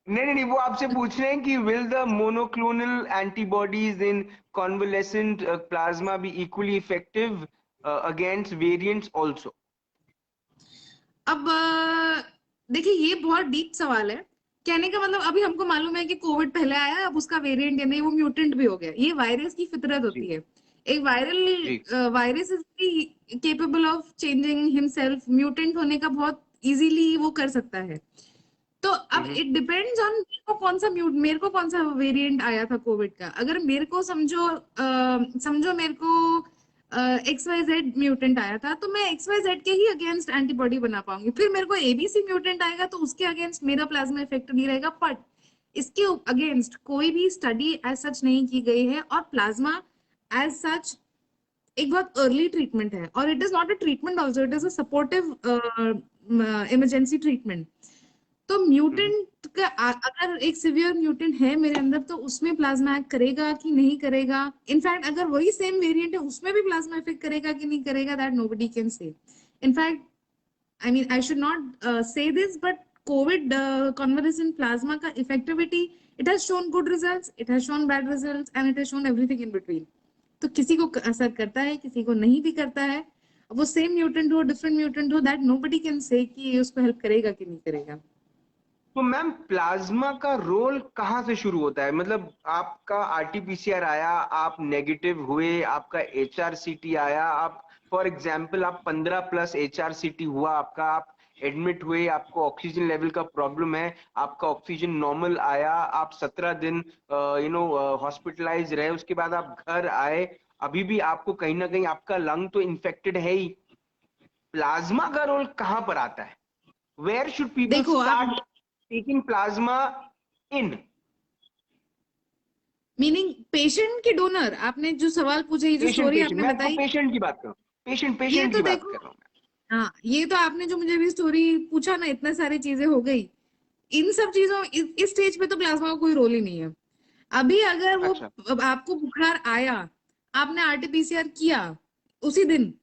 नहीं, वो आपसे पूछ रहे हैं कि will the monoclonal antibodies in convalescent plasma be equally effective against variants also? अब देखिए, ये बहुत डीप सवाल है। कहने का मतलब, अभी हमको मालूम है कि कोविड पहले आया, अब उसका वेरिएंट या नहीं, वो म्यूटेंट भी हो गया। ये वायरस की फितरत जी। होती है। एक जी। Virus is capable of changing himself, mutant होने का बहुत इजीली वो कर सकता है। तो अब इट डिपेंड्स ऑन मेरे को कौन सा वेरिएंट आया था कोविड का। अगर मेरे को समझो मेरे को XYZ म्यूटेंट आया था, तो मैं XYZ के ही अगेंस्ट एंटीबॉडी बना पाऊंगी। फिर मेरे को ABC म्यूटेंट आएगा तो उसके अगेंस्ट मेरा प्लाज्मा इफेक्ट नहीं रहेगा, बट इसके अगेंस्ट कोई भी स्टडी एज सच नहीं की गई है। और प्लाज्मा एज सच एक बहुत अर्ली ट्रीटमेंट है, और it is not a treatment also, it is a supportive emergency treatment. तो म्यूटेंट का अगर एक सिवियर म्यूटेंट है मेरे अंदर, तो उसमें प्लाज्मा एक्ट करेगा कि नहीं करेगा। इनफैक्ट अगर वही सेम वेरिएंट है उसमें भी प्लाज्मा इफेक्ट करेगा कि नहीं करेगा, that nobody can say. In fact I mean, I should not say this, but COVID convalescent plasma का effectivity, it has shown good results, it has shown bad results, and it has shown everything in between. तो किसी को असर करता है, किसी को नहीं भी करता है। अब वो सेम म्यूटेंट हो, डिफरेंट म्यूटेंट हो, दैट nobody can say कि उसको हेल्प करेगा कि नहीं करेगा। तो मैम प्लाज्मा का रोल कहाँ से शुरू होता है? मतलब आपका आरटीपीसीआर आया, आप नेगेटिव हुए, आपका HRCT आया, आप फॉर एग्जांपल आप 15+ HRCT हुआ आपका, आप एडमिट हुए, आपको ऑक्सीजन लेवल का प्रॉब्लम है, आपका ऑक्सीजन नॉर्मल आया, आप 17 दिन हॉस्पिटलाइज रहे, उसके बाद आप घर आए, अभी भी आपको कहीं ना कहीं आपका लंग तो इन्फेक्टेड है ही। प्लाज्मा का रोल कहाँ पर आता है? वेयर शुड पीपल देखो स्टार्ट टेकिंग प्लाज्मा इन? मीनिंग पेशेंट की डोनर, आपने जो सवाल पूछे, ये जो स्टोरी आपने मैं बताई, पेशेंट की बात कर रहा हूँ, ये पेशेंट तो की बात देखो, कर रहा हूँ। हाँ, ये तो आपने जो मुझे भी स्टोरी पूछा ना, इतने सारी चीजें हो गई। इन सब चीजों इस स्टेज पे तो प्लाज्मा का कोई रोल ही नहीं है। अभी अगर वो अच्छा। आपको बुखार आया, आपने RT-PCR किया उसी दिन,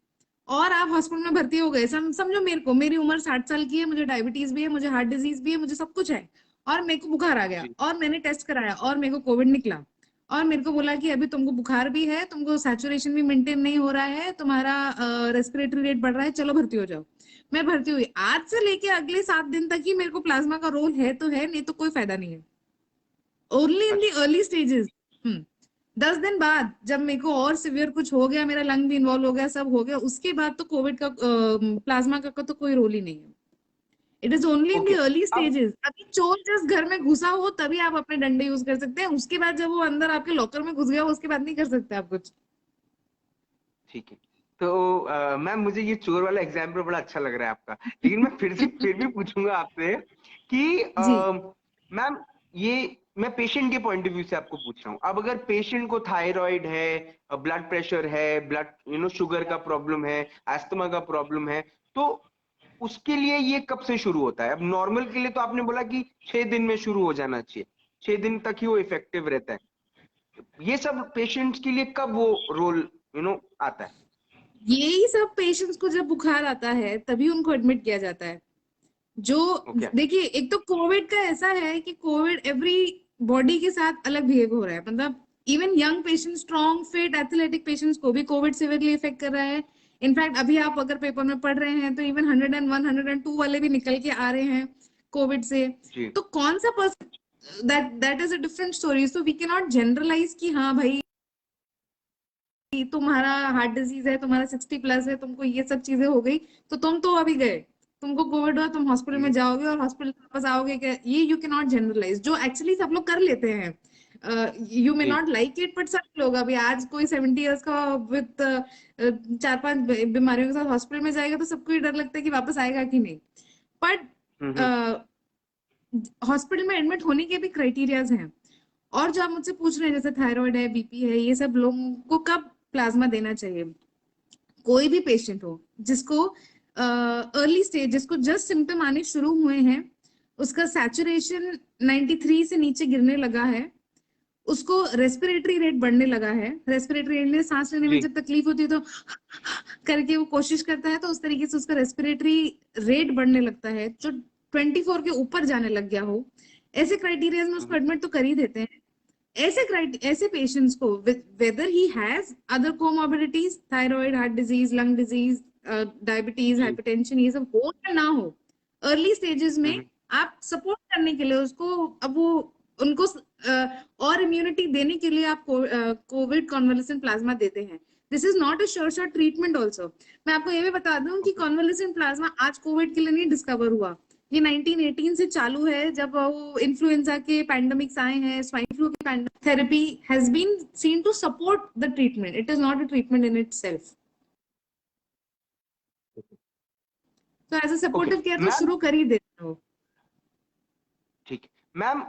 और आप हॉस्पिटल में भर्ती हो गए, समझो मेरी उम्र 60 साल की है, मुझे डायबिटीज भी है, मुझे हार्ट डिजीज भी है, मुझे सब कुछ है, और मेरे को बुखार आ गया, जी। और मैंने टेस्ट कराया और मेरे को कोविड निकला, और मेरे को बोला कि अभी तुमको बुखार भी है, तुमको सैचुरेशन भी मेंटेन नहीं हो रहा है, तुम्हारा रेस्पिरेटरी रेट बढ़ रहा है, चलो भर्ती हो जाओ। मैं भर्ती हुई, आज से लेके अगले 7 दिन तक ही मेरे को प्लाज्मा का रोल है तो है, नहीं तो कोई फायदा नहीं है। ओनली इन दी अच्छा। Early stages. 10 दिन बाद जब मेरे को और सिवियर कुछ हो गया, मेरा लंग भी इन्वॉल्व हो गया, सब हो गया, उसके बाद तो कोविड का प्लाज्मा का तो कोई रोल ही नहीं है। It is only in the okay. Early अब स्टेजेस। अभी चोर जस्ट घर में घुसा हो तभी आप अपने डंडे यूज कर सकते हैं, उसके बाद जब वो अंदर आपके लॉकर में घुस गया उसके बाद नहीं कर सकते आप कुछ। ठीक है, तो मैम मुझे ये चोर वाला एग्जाम्पल बड़ा अच्छा लग रहा है आपका, लेकिन मैं फिर भी पूछूंगा आपसे कि जी मैम ये मैं पेशेंट के पॉइंट ऑफ व्यू से आपको पूछ रहा हूँ। अब अगर पेशेंट को थायराइड है, ब्लड प्रेशर है, ब्लड शुगर का प्रॉब्लम है, अस्थमा का प्रॉब्लम है, तो उसके लिए ये कब से शुरू होता है? अब नॉर्मल के लिए तो आपने बोला कि 6 दिन में शुरू हो जाना चाहिए, 6 दिन तक ही वो इफेक्टिव रहता है। ये सब पेशेंट्स के लिए कब वो रोल आता है? यही सब पेशेंट्स को जब बुखार आता है तभी उनको एडमिट किया जाता है। जो ओके। देखिए, एक तो कोविड का ऐसा है कि कोविड एवरी बॉडी के साथ अलग बिहेव हो रहा है। मतलब even young patient, strong fit athletic patients को भी कोविड सिवियरली इफेक्ट कर रहा है। इनफैक्ट अभी आप अगर पेपर में पढ़ रहे हैं तो इवन 101 102 वाले भी निकल के आ रहे हैं कोविड से। जी। तो कौन सा person, that is a different story. So we can not generalise कि हाँ भाई तुम्हारा हार्ट डिजीज है, तुम्हारा 60+ है, तुमको ये सब चीजें हो गई तो तुम तो अभी गए, तुमको कोविड हुआ, तुम हॉस्पिटल में जाओगे और हॉस्पिटल वापस आओगे क्या? ये यू कैन नॉट जनरलाइज, जो एक्चुअली सब लोग कर लेते हैं। यू मे जी। नॉट लाइक इट, बट सब लोग, अभी आज कोई 70 ईयर्स का विद 4-5 बीमारियों के साथ हॉस्पिटल में जाएगा तो सबको ये डर लगता है कि वापस आएगा कि नहीं। But hmm. हॉस्पिटल में एडमिट होने के भी क्राइटेरियाज हैं। और जो आप मुझसे पूछ रहे हैं जैसे थायराइड है, BP है, ये सब लोगों को कब प्लाज्मा देना चाहिए? कोई भी पेशेंट हो जिसको अर्ली स्टेज, जिसको जस्ट सिम्टम आने शुरू हुए हैं, उसका सैचुरेशन 93 से नीचे गिरने लगा है, उसको रेस्पिरेटरी रेट बढ़ने लगा है, रेस्पिरेटरी रेट में सांस लेने में जी। जब तकलीफ होती है तो करके वो कोशिश करता है, तो उस तरीके से उसका रेस्पिरेटरी रेट बढ़ने लगता है, जो 24 के ऊपर जाने लग गया हो, ऐसे क्राइटेरिया में उसको एडमिट तो कर ही देते हैं। ऐसे पेशेंट्स को whether he has other comorbidities, thyroid, heart disease, lung disease, diabetes, जी। हाइपरटेंशन, ये सब हो या ना हो, अर्ली स्टेजेस में हम्म। आप सपोर्ट करने के लिए उसको, अब वो उनको और इम्यूनिटी देने के लिए आप कोविड कॉन्वलेसेंट प्लाज्मा देते हैं। This is not a sure shot treatment also. मैं आपको ये भी बता दूं कि कॉन्वलेसेंट प्लाज्मा आज कोविड के लिए नहीं डिस्कवर हुआ, ये 1918 से चालू है, जब वो इन्फ्लुएंजा के पैंडेमिक्स आए हैं, स्वाइन फ्लू की pandemic, therapy has been seen to support the treatment, it is not a treatment in itself. तो एज अ सपोर्टिव केयर तो शुरू कर ही देते हो। ठीक है मैम,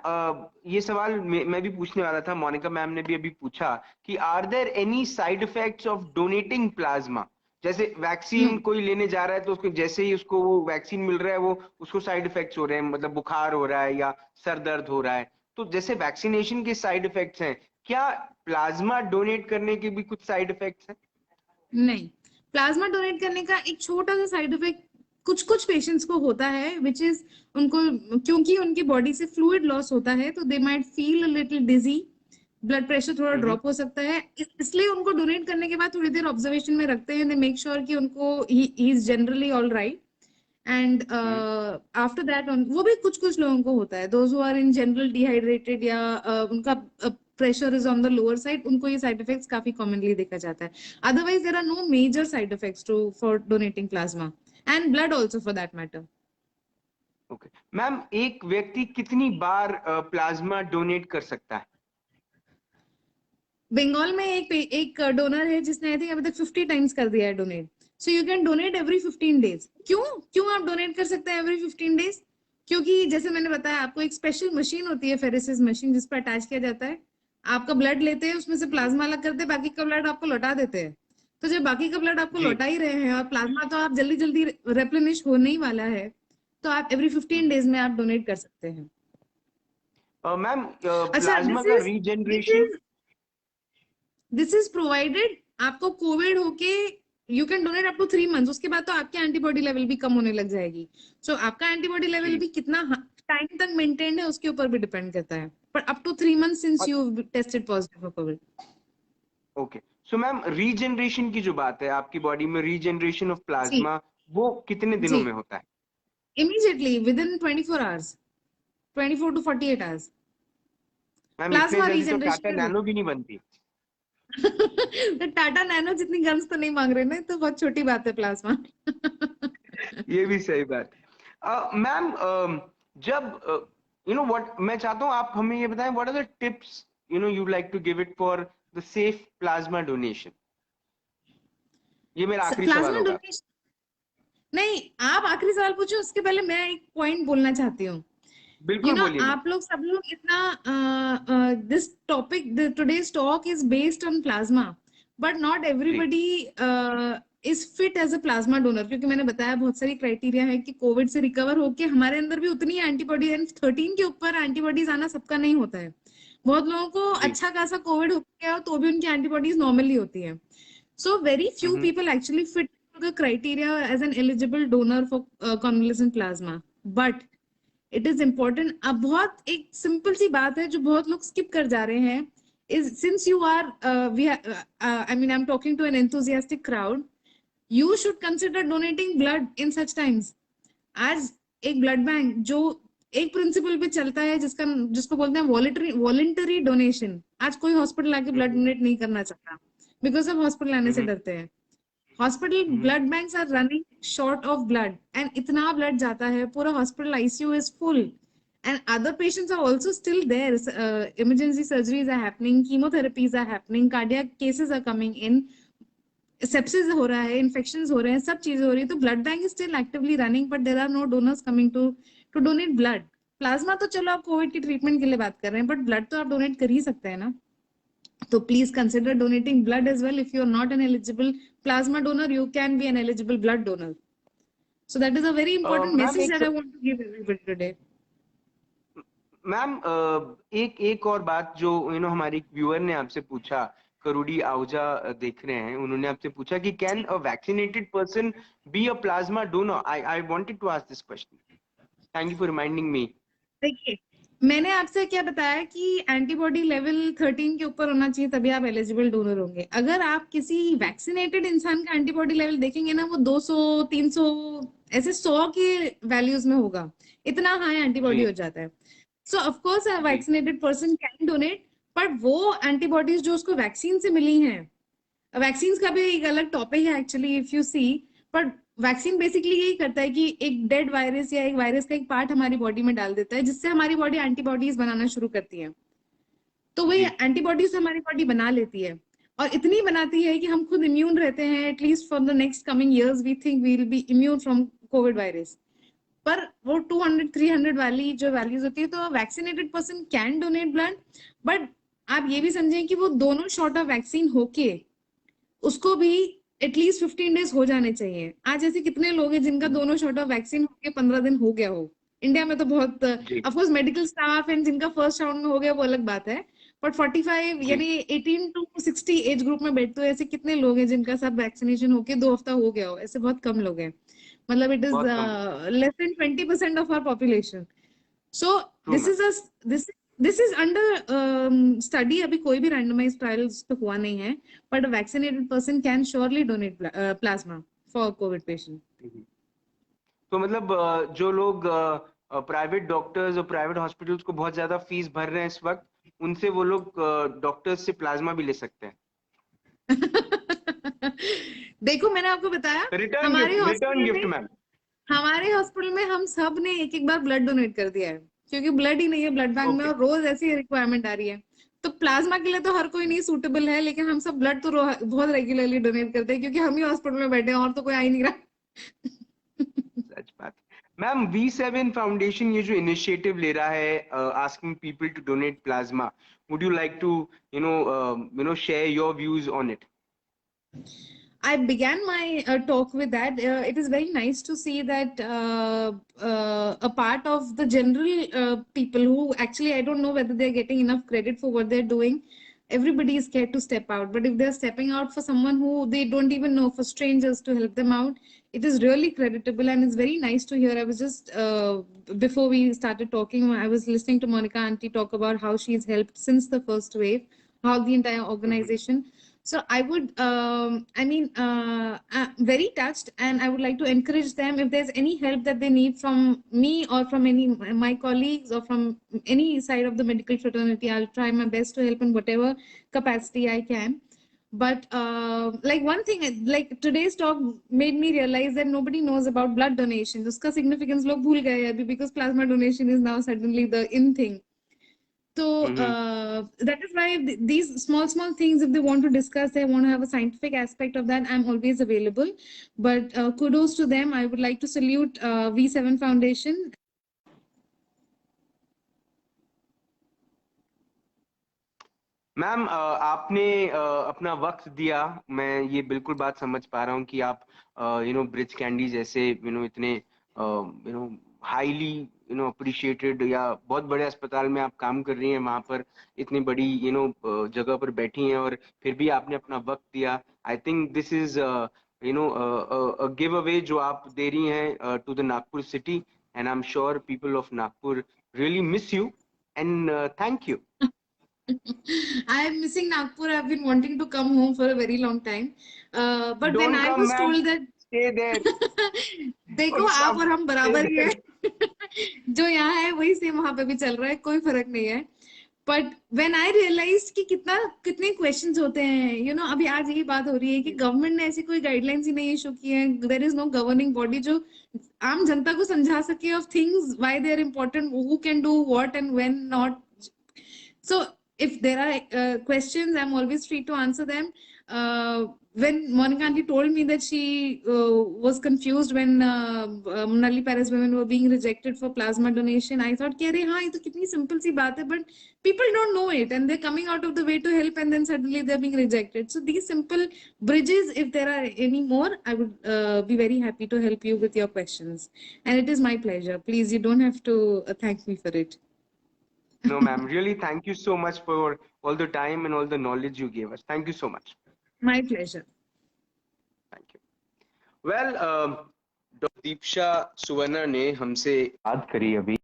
ये सवाल मैं भी पूछने वाला था, मोनिका मैम ने भी अभी पूछा कि are there any side effects of donating plasma? जैसे वैक्सीन कोई लेने जा रहा है तो उसको जैसे ही उसको वो वैक्सीन मिल रहा है वो उसको साइड इफेक्ट्स हो रहे हैं, मतलब बुखार हो रहा है या सर दर्द हो रहा है, तो जैसे वैक्सीनेशन के साइड इफेक्ट्स हैं, क्या प्लाज्मा डोनेट करने के भी कुछ साइड इफेक्ट्स हैं? नहीं, प्लाज्मा डोनेट करने का एक छोटा सा साइड इफेक्ट कुछ कुछ पेशेंट्स को होता है, विच इज उनको, क्योंकि उनकी बॉडी से फ्लूइड लॉस होता है तो they might feel a little dizzy, blood pressure थोड़ा ड्रॉप हो सकता है, इसलिए उनको डोनेट करने के बाद थोड़ी देर ऑब्जर्वेशन में रखते हैं, दे मेक श्योर कि उनको he is generally all right, and after that वो भी कुछ कुछ लोगों को होता है, those who are in general dehydrated या उनका pressure is on the lower side, उनको ये साइड इफेक्ट्स काफी कॉमनली देखा जाता है। Otherwise there are no major side effects to for donating plasma and blood also for that matter. Okay ma'am, एक व्यक्ति कितनी बार प्लाज्मा डोनेट कर सकता है? बंगाल में एक डोनर है जिसने आई थिंक अभी तक 50 टाइम्स कर दिया है donate, so you can donate every 15 days. क्यों क्यों आप डोनेट कर सकते हैं एवरी 15 डेज? क्योंकि जैसे मैंने बताया आपको, एक स्पेशल मशीन होती है, फेरेसिस मशीन, जिस पर अटैच किया जाता है, आपका ब्लड लेते हैं, उसमें से प्लाज्मा अलग करते हैं, बाकी का ब्लड आपको लौटा देते हैं। तो जब बाकी का ब्लड आपको जी लौटा ही रहे हैं और प्लाज्मा तो आप जल्दी जल्दी रेप्लेनिश होने ही वाला है, तो आप एवरी 15 डेज में आप डोनेट कर सकते हैं। मैम, अच्छा, प्लाज्मा का रीजनरेशन दिस इज प्रोवाइडेड आपको कोविड होके you can donate up to 3 months, उसके बाद तो आपकी एंटीबॉडी लेवल भी कम होने लग जाएगी। सो आपका एंटीबॉडी लेवल भी कितना टाइम तक मेंटेन है उसके ऊपर भी डिपेंड करता है, पर up to 3 months since you tested positive for covid. Okay, so ma'am regeneration की जो बात है, आपकी बॉडी में रीजनरेशन ऑफ जी प्लाज्मा वो कितने दिनों जी, में होता है? Immediately with in 24 hours, 24 to 48 hours ma'am इतने प्लाज्मा जल्दी तो टाटा रीजनरेशन। नैनो भी नहीं बनती। तो टाटा नैनो जितनी गन्स तो नहीं मांग रहे ना, तो बहुत छोटी बात है प्लाज्मा। ये भी सही बात। मैम, जब यू नो व्हाट, मैं चाहता हूँ आप हमें ये बताएं, what are the tips you know you like to give it for the safe plasma donation? ये मेरा आखिरी सवाल प्लाज्मा होगा। डोनेशन, नहीं आप आखिरी सवाल पूछो, उसके पहले मैं एक पॉइंट बोलना चाहती हूँ। बिल्कुल बोलिए मैम। आप लोग सब लोग इतना this topic, today's talk is based on plasma, but not जी everybody is fit as a plasma donor, क्योंकि मैंने बताया बहुत सारी क्राइटेरिया है कि कोविड से रिकवर होके हमारे अंदर भी उतनी एंटीबॉडी, 13 के ऊपर एंटीबॉडीज आना सबका नहीं होता है। बहुत लोगों को जी। अच्छा खासा कोविड हो गया तो भी उनकी एंटीबॉडीज नॉर्मली होती है। So very few people actually fit to the criteria as an eligible donor for convalescent plasma. But it is important. अब बहुत एक सिंपल सी बात है जो बहुत लोग स्किप कर जा रहे हैं, is since you are I mean I'm talking to an enthusiastic crowd, you should consider donating blood in such times. आज एक ब्लड बैंक जो एक प्रिंसिपल पे चलता है, जिसको बोलते हैं वॉलंटरी डोनेशन, आज कोई हॉस्पिटल आके ब्लड डोनेट नहीं करना चाहता बिकॉज सब हॉस्पिटल आने से डरते हैं। Hospital blood banks are running short of blood, and इतना ब्लड जाता है, पूरा hospital ICU is full, and other patients are also still there, emergency surgeries are happening, chemotherapies are happening, cardiac cases are coming in, sepsis हो रहा है, infections हो रहे हैं, सब चीजें हो रही है, तो blood bank is still actively running, but there are no donors coming to donate blood. Plasma तो चलो आप कोविड की ट्रीटमेंट के लिए बात कर रहे हैं, बट ब्लड तो आप डोनेट कर ही सकते हैं ना। So please consider donating blood as well. If you are not an eligible plasma donor, you can be an eligible blood donor. So that is a very important ma'am message that I want to give everybody today. Ma'am, एक और बात जो हमारे एक viewer ने आपसे पूछा, करुड़ी आहूजा देख रहे हैं, उन्होंने आपसे पूछा कि can a vaccinated person be a plasma donor? I wanted to ask this question, thank you for reminding me. देखिए, मैंने आपसे क्या बताया कि एंटीबॉडी लेवल 13 के ऊपर होना चाहिए तभी आप एलिजिबल डोनर होंगे। अगर आप किसी वैक्सीनेटेड इंसान का एंटीबॉडी लेवल देखेंगे ना, वो 200 300 ऐसे 100 के वैल्यूज में होगा, इतना हाई एंटीबॉडी हो जाता है। सो of course a vaccinated person can donate, but वो एंटीबॉडीज जो उसको वैक्सीन से मिली हैं वैक्सीन का भी एक अलग टॉपिक है एक्चुअली इफ यू सी, पर वैक्सीन बेसिकली यही करता है कि एक डेड वायरस या एक वायरस का एक पार्ट हमारी बॉडी में डाल देता है, जिससे हमारी बॉडी एंटीबॉडीज बनाना शुरू करती है। तो वही जी एंटीबॉडीज हमारी बॉडी बना लेती है, और इतनी बनाती है कि हम खुद इम्यून रहते हैं। At least for the next coming years we think we will be immune from covid virus. पर वो 200-300 वाली जो वैल्यूज होती है, तो vaccinated person can donate blood, but आप ये भी समझें कि वो दोनों शॉट ऑफ वैक्सीन होके उसको भी एटलीस्ट 15 डेज हो जाने चाहिए। आज ऐसे कितने लोग हैं जिनका दोनों शॉट ऑफ वैक्सीन होके 15 दिन हो गया हो? इंडिया में तो बहुत, जी of course medical staff and जिनका फर्स्ट राउंड में हो गया वो अलग बात है, बट 45 जी यानी 18 to 60 एज ग्रुप में बैठते हुए ऐसे कितने लोग हैं जिनका सब वैक्सीनेशन होके 2 हफ्ता हो गया हो? ऐसे बहुत कम लोग हैं। मतलब इट इज बहुत कम। Less than 20% of our population. So true this ma'am. Is this this is under study. अभी कोई भी रैंडमाइज ट्रायल्स तो हुआ नहीं है, but a vaccinated person can surely donate plasma for COVID patient. तो मतलब जो लोग प्राइवेट डॉक्टर्स और प्राइवेट हॉस्पिटल्स को बहुत ज्यादा फीस भर रहे हैं इस वक्त, उनसे वो लोग डॉक्टर्स से प्लाज्मा भी ले सकते हैं। देखो मैंने आपको बताया, रिटर्न हमारे गिफ्ट, रिटर्न हॉस्पिटल गिफ्ट में मैम। हमारे हॉस्पिटल में हम सब ने एक एक बार ब्लड डोनेट कर दिया है, क्योंकि ब्लड ही नहीं है ब्लड बैंक में, ओके। और रोज ऐसी रिक्वायरमेंट आ रही है। तो प्लाज्मा के लिए तो हर कोई नहीं सूटेबल है, लेकिन हम सब ब्लड तो बहुत रेगुलरली डोनेट करते हैं, क्योंकि हम ही हॉस्पिटल में बैठे हैं और तो कोई आ ही नहीं रहा। सच बात। मैम V7 फाउंडेशन ये जो इनिशिएटिव ले रहा है asking people to donate plasma, would you like to share your views on it? I began my talk with that. It is very nice to see that a part of the general people who actually, I don't know whether they're getting enough credit for what they're doing. Everybody is scared to step out. But if they're stepping out for someone who they don't even know, for strangers to help them out, it is really creditable, and it's very nice to hear. I was just, before we started talking, I was listening to Monica Auntie talk about how she's helped since the first wave, how the entire organization. So I would, I'm very touched, and I would like to encourage them, if there's any help that they need from me or from any my colleagues or from any side of the medical fraternity, I'll try my best to help in whatever capacity I can. But like one thing, like today's talk made me realize that nobody knows about blood donation. Uska significance log bhul gaye abhi, because plasma donation is now suddenly the in thing. So that is why these small things, if they want to discuss, they want to have a scientific aspect of that, I'm always available. But kudos to them. I would like to salute V7 Foundation. Ma'am आपने अपना वक्त दिया, मैं ये बिल्कुल बात समझ पा रहा हूँ कि आप ब्रिज कैंडी जैसे इतने हाईली अप्रिशिएटेड या बहुत बड़े अस्पताल में आप काम कर रही हैं, वहां पर इतनी बड़ी जगह पर बैठी हैं और फिर भी आपने अपना वक्त दिया। I think this is give away जो आप दे रही हैं to the Nagpur city, and I am sure people of Nagpur really miss you, and thank you. I am missing Nagpur. I've been wanting to come home for a very long time. But when Don't I come, was ma'am. told that Stay there. देखो Don't आप come. और हम Stay बराबर ही there. है। जो यहाँ है वही सेम वहां पे भी चल रहा है, कोई फर्क नहीं है। बट व्हेन आई रियलाइज कि कितने क्वेश्चंस होते हैं, अभी आज यही बात हो रही है कि गवर्नमेंट ने ऐसी कोई गाइडलाइंस ही नहीं इशू की है, there is no governing body जो आम जनता को समझा सके of things, why they are important, who can do what and when not. So if there are questions, I'm always free to answer them. When Monica Aunty told me that she was confused when Nalli Paris women were being rejected for plasma donation, I thought, "Kya re, haan, ye to kitni simple si baat hai," but people don't know it, and they're coming out of the way to help, and then suddenly they're being rejected. So these simple bridges, if there are any more, I would be very happy to help you with your questions, and it is my pleasure. Please, you don't have to thank me for it. No, ma'am. Really, thank you so much for all the time and all the knowledge you gave us. Thank you so much. My pleasure. Thank you. Well, doctor Deeksha Suvarna ने हमसे बात करी अभी।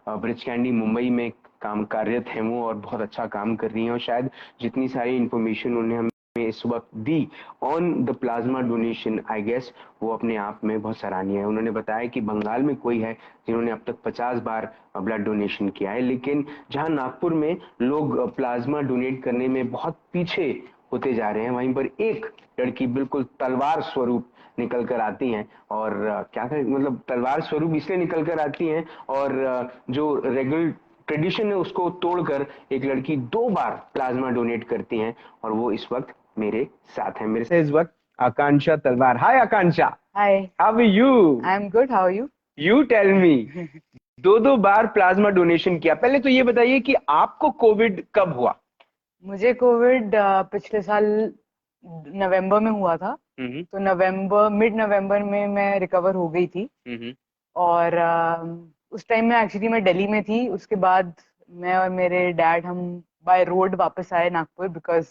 Bridge candy Mumbai में काम कार्यरत हैं वो, और बहुत अच्छा काम कर रही हैं, और शायद जितनी सारी इंफॉर्मेशन उन्हें हमें इस वक्त दी on the plasma donation, I guess वो अपने आप में बहुत सराहनीय है। उन्होंने बताया कि बंगाल में कोई है जिन्होंने अब तक 50 बार ब्लड डोनेशन किया है, लेकिन जहां नागपुर में लोग प्लाज्मा डोनेट करने में बहुत पीछे होते जा रहे हैं, वहीं पर एक लड़की बिल्कुल तलवार स्वरूप निकल कर आती हैं और क्या कर मतलब तलवार स्वरूप इसलिए निकल कर आती हैं और जो रेगुलर ट्रेडिशन है उसको तोड़कर एक लड़की 2 बार प्लाज्मा डोनेट करती हैं और वो इस वक्त मेरे साथ है। मेरे से इस वक्त Akanksha Talwar. Hi Akanksha, Hi, how are you? I'm good. How are you? You tell me, 2 बार प्लाज्मा डोनेशन किया, पहले तो ये बताइए कि आपको कोविड कब हुआ? मुझे कोविड पिछले साल नवंबर में हुआ था। तो मिड नवंबर में मैं रिकवर हो गई थी। और उस टाइम में एक्चुअली मैं दिल्ली में थी। उसके बाद मैं और मेरे डैड हम बाय रोड वापस आए Nagpur, because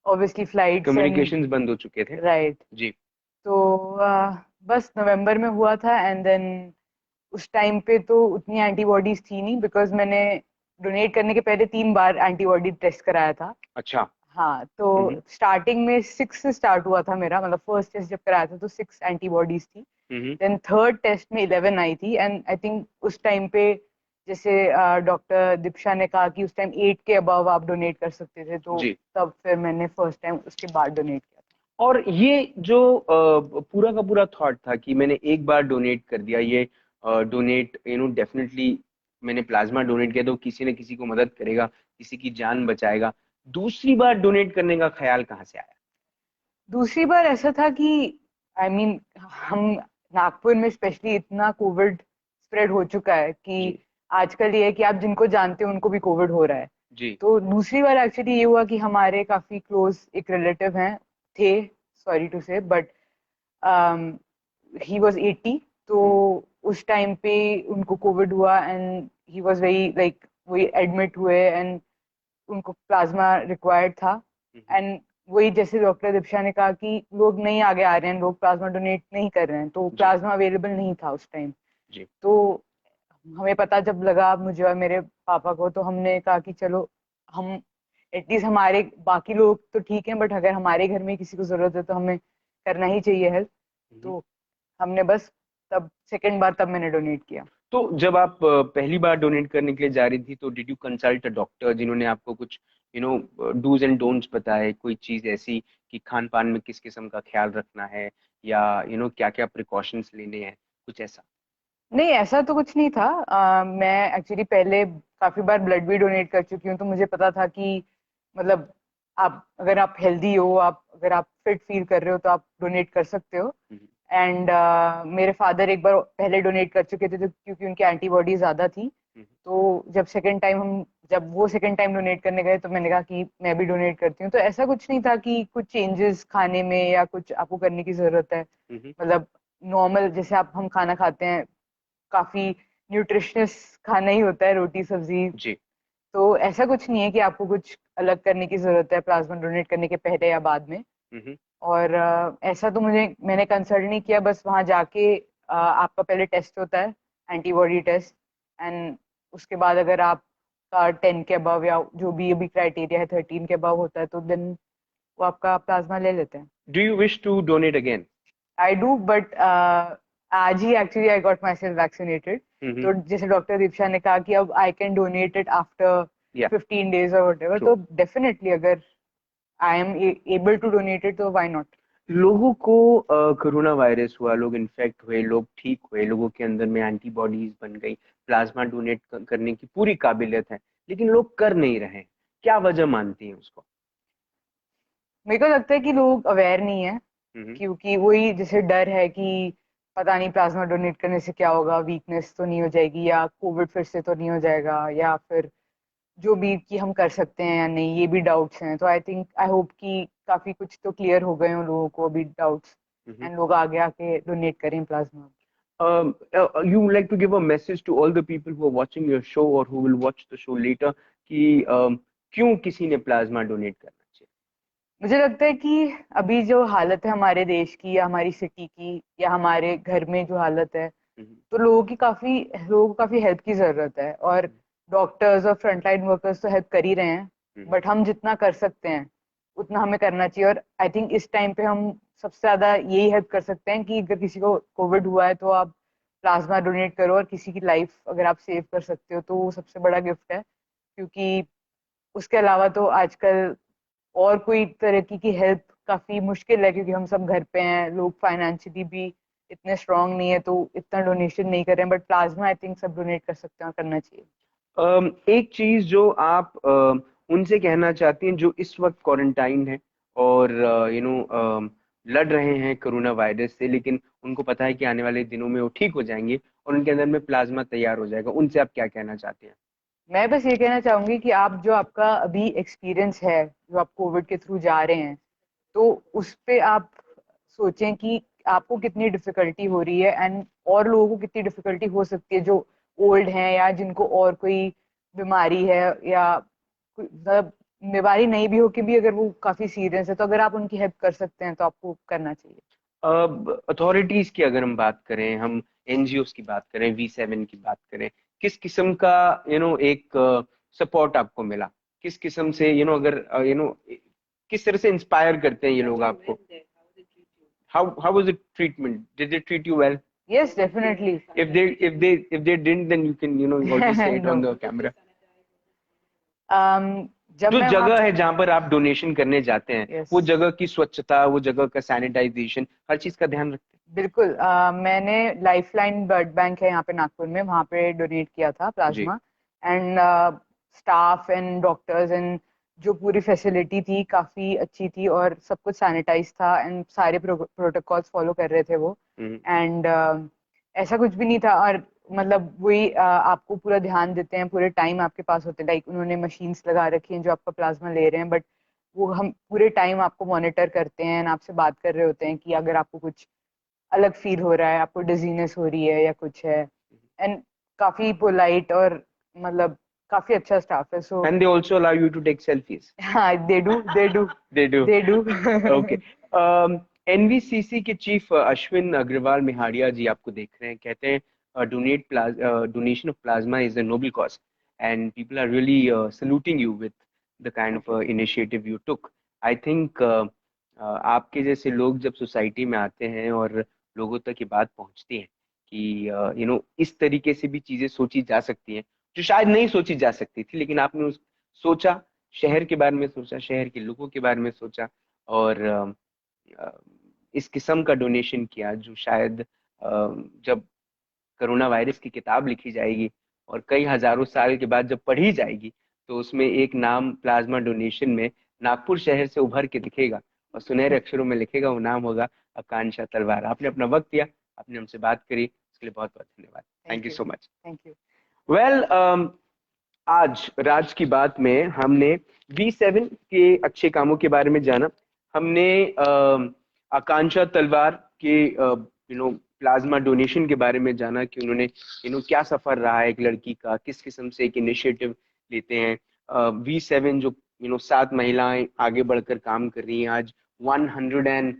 obviously flights communications बंद हो चुके थे। राइट। जी। तो बस नवंबर में हुआ था एंड देन उस टाइम पे तो उतनी एंटीबॉडीज थी नहीं, बिकॉज मैंने डोनेट करने के पहले 3 बार एंटीबॉडी टेस्ट कराया था। अच्छा। हाँ, तो स्टार्टिंग में 6 से स्टार्ट हुआ था मेरा, मतलब फर्स्ट टेस्ट जब कराया था तो 6 एंटीबॉडीज थी। देन थर्ड टेस्ट में 11 आई थी एंड आई थिंक उस टाइम पे जैसे डॉक्टर दीक्षा ने कहा कि उस टाइम 8 के अबव आप डोनेट कर सकते थे, तो जी। तब फिर मैंने फर्स्ट टाइम उसके बाद डोनेट किया था। और ये जो पूरा का पूरा थॉट था कि मैंने एक बार डोनेट कर दिया, ये डोनेट डेफिनेटली मैंने प्लाज्मा डोनेट किया तो किसी न किसी को मदद करेगा, किसी की जान बचाएगा, दूसरी बार डोनेट करने का ख्याल कहाँ से आया? दूसरी बार ऐसा था कि हम नागपुर में स्पेशली इतना कोविड स्प्रेड हो चुका है कि आजकल ये है कि आप जिनको जानते हो उनको भी कोविड हो रहा है। जी। तो दूसरी बार एक्चुअली ये हुआ कि हमारे काफी क्लोज एक रिलेटिव हैं, थे, सॉरी टू से, बट ही वाज 80। तो उस टाइम पे उनको कोविड हुआ and he was very like वही एडमिट हुए एंड उनको प्लाज्मा रिक्वायर्ड था। एंड वही जैसे डॉक्टर दीक्षा ने कहा कि लोग नहीं आगे आ रहे हैं, लोग प्लाज्मा डोनेट नहीं कर रहे हैं, तो प्लाज्मा अवेलेबल नहीं था उस टाइम। तो हमें पता जब लगा मुझे और मेरे पापा को, तो हमने कहा कि चलो हम एटलीस्ट हमारे बाकी लोग तो ठीक हैं, बट अगर हमारे घर में किसी को जरूरत है तो हमें करना ही चाहिए हेल्प। तो हमने बस तब सेकंड बार तब मैंने डोनेट किया। तो जब आप पहली बार डोनेट करने के लिए जा रही थी तो did you consult a doctor जिन्होंने आपको कुछ डूज एंड डोंट्स बताए, कोई चीज ऐसी कि खान पान में किस किस्म का ख्याल रखना है या क्या क्या प्रिकॉशंस लेने हैं, कुछ ऐसा? नहीं, ऐसा तो कुछ नहीं था। मैं एक्चुअली पहले काफी बार ब्लड भी डोनेट कर चुकी हूँ, तो मुझे पता था कि मतलब अगर आप हेल्दी हो, अगर आप फिट फील कर रहे हो तो आप डोनेट कर सकते हो। एंड मेरे फादर एक बार पहले डोनेट कर चुके थे, तो क्योंकि उनकी एंटीबॉडी ज्यादा थी। तो जब वो सेकंड टाइम डोनेट करने गए तो मैंने कहा कि मैं भी डोनेट करती हूँ। तो ऐसा कुछ नहीं था कि कुछ चेंजेस खाने में या कुछ आपको करने की जरूरत है। मतलब नॉर्मल जैसे हम खाना खाते हैं, काफी न्यूट्रिशनस खाना ही होता है, रोटी सब्जी। जी। तो ऐसा कुछ नहीं है कि आपको कुछ अलग करने की जरूरत है प्लाज्मा डोनेट करने के पहले या बाद में। और ऐसा तो मैंने कंसल्ट नहीं किया, बस वहां जाके आपका पहले टेस्ट होता है, एंटीबॉडी टेस्ट। एंड उसके बाद अगर आपका 10 के अबव या जो भी अभी क्राइटेरिया है 13 के अबव होता है, तो देन वो आपका प्लाज्मा ले लेते हैं। Do you wish to donate again? I do, but आज ही actually I got myself vaccinated. तो जैसे डॉक्टर दीक्षा ने कहा कि अब I can donate it after 15 days और whatever, तो डेफिनेटली अगर I am able to donate it तो व्हाई नॉट। लोगों को कोरोना वायरस हुआ, लोग इन्फेक्ट हुए, लोग ठीक हुए, लोगों के अंदर में एंटीबॉडीज बन गई, प्लाज्मा डोनेट करने की पूरी काबिलियत है, लेकिन लोग कर नहीं रहे, क्या वजह मानती हैं उसको? मेरे को लगता है कि लोग अवेयर नहीं है, क्योंकि वही जैसे डर है कि पता नहीं प्लाज्मा डोनेट करने से क्या होगा, वीकनेस तो नहीं हो जाएगी, या कोविड फिर से तो नहीं हो जाएगा, या फिर जो भी कि हम कर सकते हैं या नहीं, ये भी डाउट्स हैं। तो आई होप कि काफी कुछ तो क्लियर हो गए हैं लोगों को अभी डाउट्स, एंड लोग आगे आके डोनेट करें plasma. You would like to give a message to all the people who are watching your show or who will watch the show later कि क्यों किसी ने प्लाज्मा डोनेट करना चाहिए? मुझे लगता है कि अभी जो हालत है हमारे देश की या हमारी सिटी की या हमारे घर में जो हालत है, तो लोगों को काफी हेल्प की जरूरत है। और डॉक्टर्स और फ्रंटलाइन वर्कर्स तो हेल्प कर ही रहे हैं, बट हम जितना कर सकते हैं उतना हमें करना चाहिए। और आई थिंक इस टाइम पे हम सबसे ज्यादा यही हेल्प कर सकते हैं कि अगर किसी को कोविड हुआ है तो आप प्लाज्मा डोनेट करो, और किसी की लाइफ अगर आप सेव कर सकते हो तो वो सबसे बड़ा गिफ्ट है। क्योंकि उसके अलावा तो आजकल और कोई तरह की हेल्प काफी मुश्किल है, क्योंकि हम सब घर पे हैं, लोग फाइनेंशियली भी इतने स्ट्रांग नहीं है, तो इतना डोनेशन नहीं कर रहे हैं। बट प्लाज्मा आई थिंक सब डोनेट कर सकते हैं और करना चाहिए। एक चीज जो आप उनसे कहना चाहती हैं जो इस वक्त क्वारंटाइन है और लड़ रहे हैं कोरोना वायरस से, लेकिन उनको पता है कि आने वाले दिनों में वो ठीक हो जाएंगे और उनके अंदर में प्लाज्मा तैयार हो जाएगा, उनसे आप क्या कहना चाहते हैं? मैं बस ये कहना चाहूंगी कि आप जो आपका अभी एक्सपीरियंस है, जो आप कोविड के थ्रू जा रहे हैं, तो उस पे आप सोचें कि आपको कितनी डिफिकल्टी हो रही है, एंड और लोगों को कितनी डिफिकल्टी हो सकती है जो ओल्ड हैं या जिनको और कोई बीमारी है, या मतलब बीमारी नहीं भी हो कि भी अगर वो काफी सीरियस है, तो अगर आप उनकी हेल्प कर सकते हैं तो आपको करना चाहिए। अब अथॉरिटीज की अगर हम बात करें, हम एनजीओस की बात करें, V7 की बात करें, किस किस्म का एक सपोर्ट आपको मिला? किस किस्म से अगर किस तरह से इंस्पायर करते हैं ये लोग आपको? how was the treatment? Did they treat you well? Yes, definitely. If they didn't, then you can also say it on No. the camera. जब जो मैं जगह है जहाँ पर आप डोनेशन करने जाते हैं, Yes. वो जगह की स्वच्छता, वो जगह का सैनिटाइजेशन, हर चीज का ध्यान रखते हैं? बिल्कुल। मैंने लाइफलाइन ब्लड बैंक है यहाँ पे नागपुर में, वहाँ पे डोनेट किया था plasma, and staff and doctors and जो पूरी फैसिलिटी थी काफी अच्छी थी, और सब कुछ सैनिटाइज था, एंड सारे प्रोटोकॉल्स फॉलो कर रहे थे वो, एंड ऐसा कुछ भी नहीं था। और मतलब वही आपको पूरा ध्यान देते हैं, पूरे टाइम आपके पास होते हैं, लाइक उन्होंने मशीन्स लगा रखी हैं जो आपका प्लाज्मा ले रहे हैं, बट वो हम पूरे टाइम आपको मॉनिटर करते हैं, and आपसे बात कर रहे होते हैं कि अगर आपको कुछ अलग फील हो रहा है, आपको डिजीनेस हो रही है या कुछ है, एंड काफी पोलाइट और मतलब काफी अच्छा स्टाफ है। सो And they also allow you to take selfies. हाँ, they do They do. they do Okay. NVCC के चीफ अश्विन अग्रवाल मिहाड़िया जी आपको देख रहे हैं, कहते हैं donation of plasma is a noble cause and people are really saluting you with the kind of initiative you took. I think आपके जैसे लोग जब सोसाइटी में आते हैं और लोगों तक ये बात पहुंचती है कि इस तरीके से भी चीजें सोची जा सकती हैं जो शायद नहीं सोची जा सकती थी, लेकिन आपने सोचा, शहर के बारे में सोचा, शहर के लोगों के बारे में सोचा और इस किस्म का डोनेशन किया जो शायद जब कोरोना वायरस की किताब लिखी जाएगी और कई हजारों साल के बाद जब पढ़ी जाएगी, तो उसमें एक नाम प्लाज्मा डोनेशन में नागपुर शहर से उभर के दिखेगा और सुनहरे अक्षरों में लिखेगा, वो नाम होगा आकांक्षा तलवार। आपने अपना वक्त दिया, आपने हमसे बात करी, इसके लिए बहुत बहुत धन्यवाद। Thank you so much. Thank you. Well, आज राज की बात में हमने V7 के अच्छे कामों के बारे में जाना, हमने आकांक्षा तलवार के प्लाज्मा डोनेशन के बारे में जाना कि उन्होंने क्या सफर रहा है एक लड़की का, किस किस्म से एक इनिशिएटिव लेते हैं। V7 जो 7 महिलाएं आगे बढ़कर काम कर रही हैं, आज 120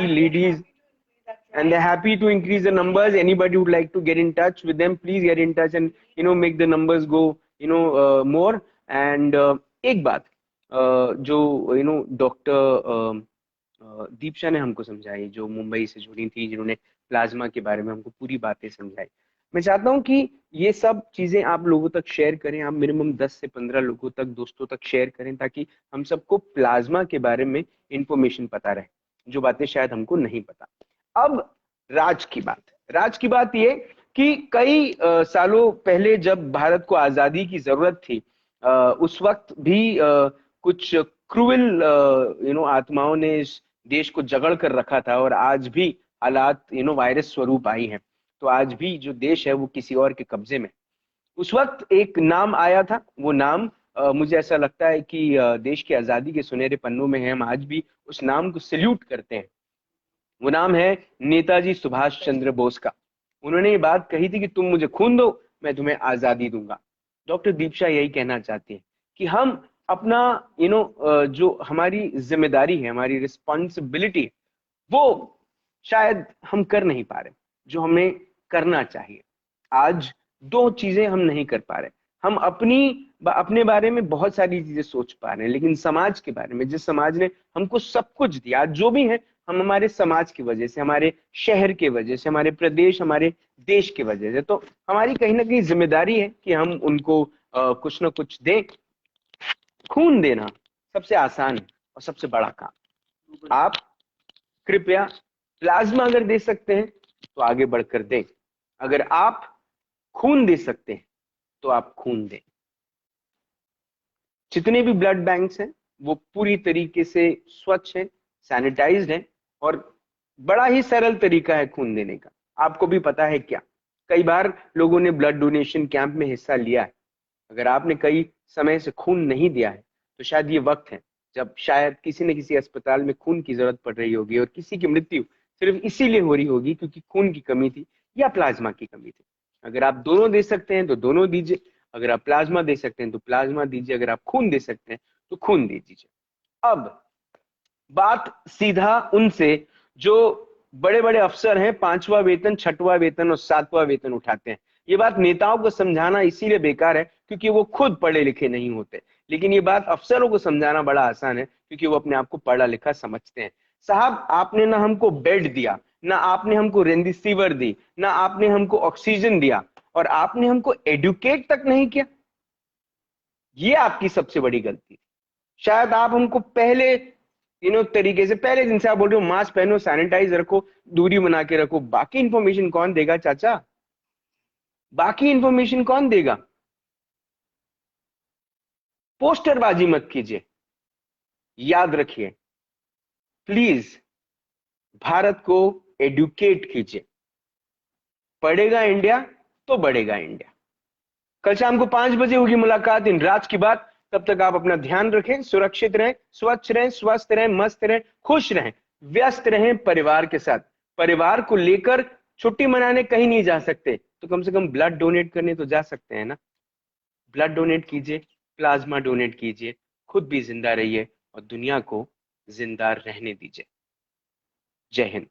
ladies and they're happy to increase the numbers. Anybody would like to get in touch with them, please get in touch and make the numbers go more. And एक बात जो डॉक्टर दीक्षा ने हमको समझाई, जो मुंबई से जुड़ी थी, जिन्होंने प्लाज्मा के बारे में हमको पूरी बातें समझाई, मैं चाहता हूं कि ये सब चीजें आप लोगों तक शेयर करें, आप मिनिमम 10 से 15 लोगों तक, दोस्तों तक शेयर करें, ताकि हम सबको प्लाज्मा के बारे में इंफॉर्मेशन पता रहे, जो बातें शायद हमको नहीं पता। अब राज की बात ये कि कई सालों पहले जब भारत को आजादी की जरूरत थी, उस वक्त भी कुछ क्रूएल आत्माओं ने इस देश को जकड़ कर रखा था और आज भी हालात वायरस स्वरूप आई हैं, तो आज भी जो देश है वो किसी और के कब्जे में। उस वक्त एक नाम आया था, वो नाम मुझे ऐसा लगता है कि देश की आजादी के सुनहरे पन्नों में है, हम आज भी उस नाम को सल्यूट करते हैं। वो नाम है नेताजी सुभाष चंद्र बोस का। उन्होंने ये बात कही थी कि तुम मुझे खून दो, मैं तुम्हें आजादी दूंगा। डॉक्टर दीक्षा यही कहना चाहती है कि हम अपना जो हमारी जिम्मेदारी है, हमारी रिस्पॉन्सिबिलिटी है, वो शायद हम कर नहीं पा रहे जो हमें करना चाहिए। आज 2 चीजें हम नहीं कर पा रहे, हम अपने बारे में बहुत सारी चीजें सोच पा रहे हैं, लेकिन समाज के बारे में, जिस समाज ने हमको सब कुछ दिया, आज जो भी है हम हमारे समाज की वजह से, हमारे शहर के वजह से, हमारे प्रदेश, हमारे देश की वजह से। तो हमारी कहीं ना कहीं जिम्मेदारी है कि हम उनको कुछ ना कुछ दें खून देना सबसे आसान और सबसे बड़ा काम। आप कृपया प्लाज्मा अगर दे सकते हैं तो आगे बढ़कर दें। अगर आप खून दे सकते हैं तो आप खून दें। जितने भी ब्लड बैंक्स हैं वो पूरी तरीके से स्वच्छ हैं, सैनिटाइज्ड हैं और बड़ा ही सरल तरीका है खून देने का। आपको भी पता है क्या, कई बार लोगों ने ब्लड डोनेशन कैंप में हिस्सा लिया है। अगर आपने कई समय से खून नहीं दिया है तो शायद ये वक्त है जब शायद किसी न किसी अस्पताल में खून की जरूरत पड़ रही होगी और किसी की मृत्यु सिर्फ इसीलिए हो रही होगी क्योंकि खून की कमी थी या प्लाज्मा की कमी थी। अगर आप दोनों दे सकते हैं तो दोनों दीजिए। अगर आप प्लाज्मा दे सकते हैं तो प्लाज्मा दीजिए। अगर आप खून दे सकते हैं तो खून दे दीजिए। अब बात सीधा उनसे जो बड़े बड़े अफसर हैं, 5वां वेतन, 6वां वेतन और 7वां वेतन उठाते हैं। ये बात नेताओं को समझाना इसीलिए बेकार है क्योंकि वो खुद पढ़े लिखे नहीं होते, लेकिन ये बात अफसरों को समझाना बड़ा आसान है क्योंकि वो अपने आप को पढ़ा लिखा समझते हैं। साहब, आपने ना हमको बेड दिया, ना आपने हमको रेमडेसिविर दी, ना आपने हमको ऑक्सीजन दिया और आपने हमको एडुकेट तक नहीं किया। ये आपकी सबसे बड़ी गलती थी। शायद आप हमको पहले तरीके से पहले दिन से आप बोल रहे हो मास्क पहनो, सैनिटाइज रखो, दूरी बना के रखो। बाकी इंफॉर्मेशन कौन देगा चाचा? बाकी इंफॉर्मेशन कौन देगा? पोस्टरबाजी मत कीजिए। याद रखिए, प्लीज भारत को एडुकेट कीजिए। पढ़ेगा इंडिया तो बढ़ेगा इंडिया। कल शाम को 5 बजे होगी मुलाकात इन राज की बात। तब तक आप अपना ध्यान रखें, सुरक्षित रहें, स्वच्छ रहें, स्वस्थ रहें, मस्त रहें, खुश रहें, व्यस्त रहें परिवार के साथ। परिवार को लेकर छुट्टी मनाने कहीं नहीं जा सकते तो कम से कम ब्लड डोनेट करने तो जा सकते हैं ना। ब्लड डोनेट कीजिए, प्लाज्मा डोनेट कीजिए, खुद भी जिंदा रहिए और दुनिया को जिंदा रहने दीजिए। जय हिंद।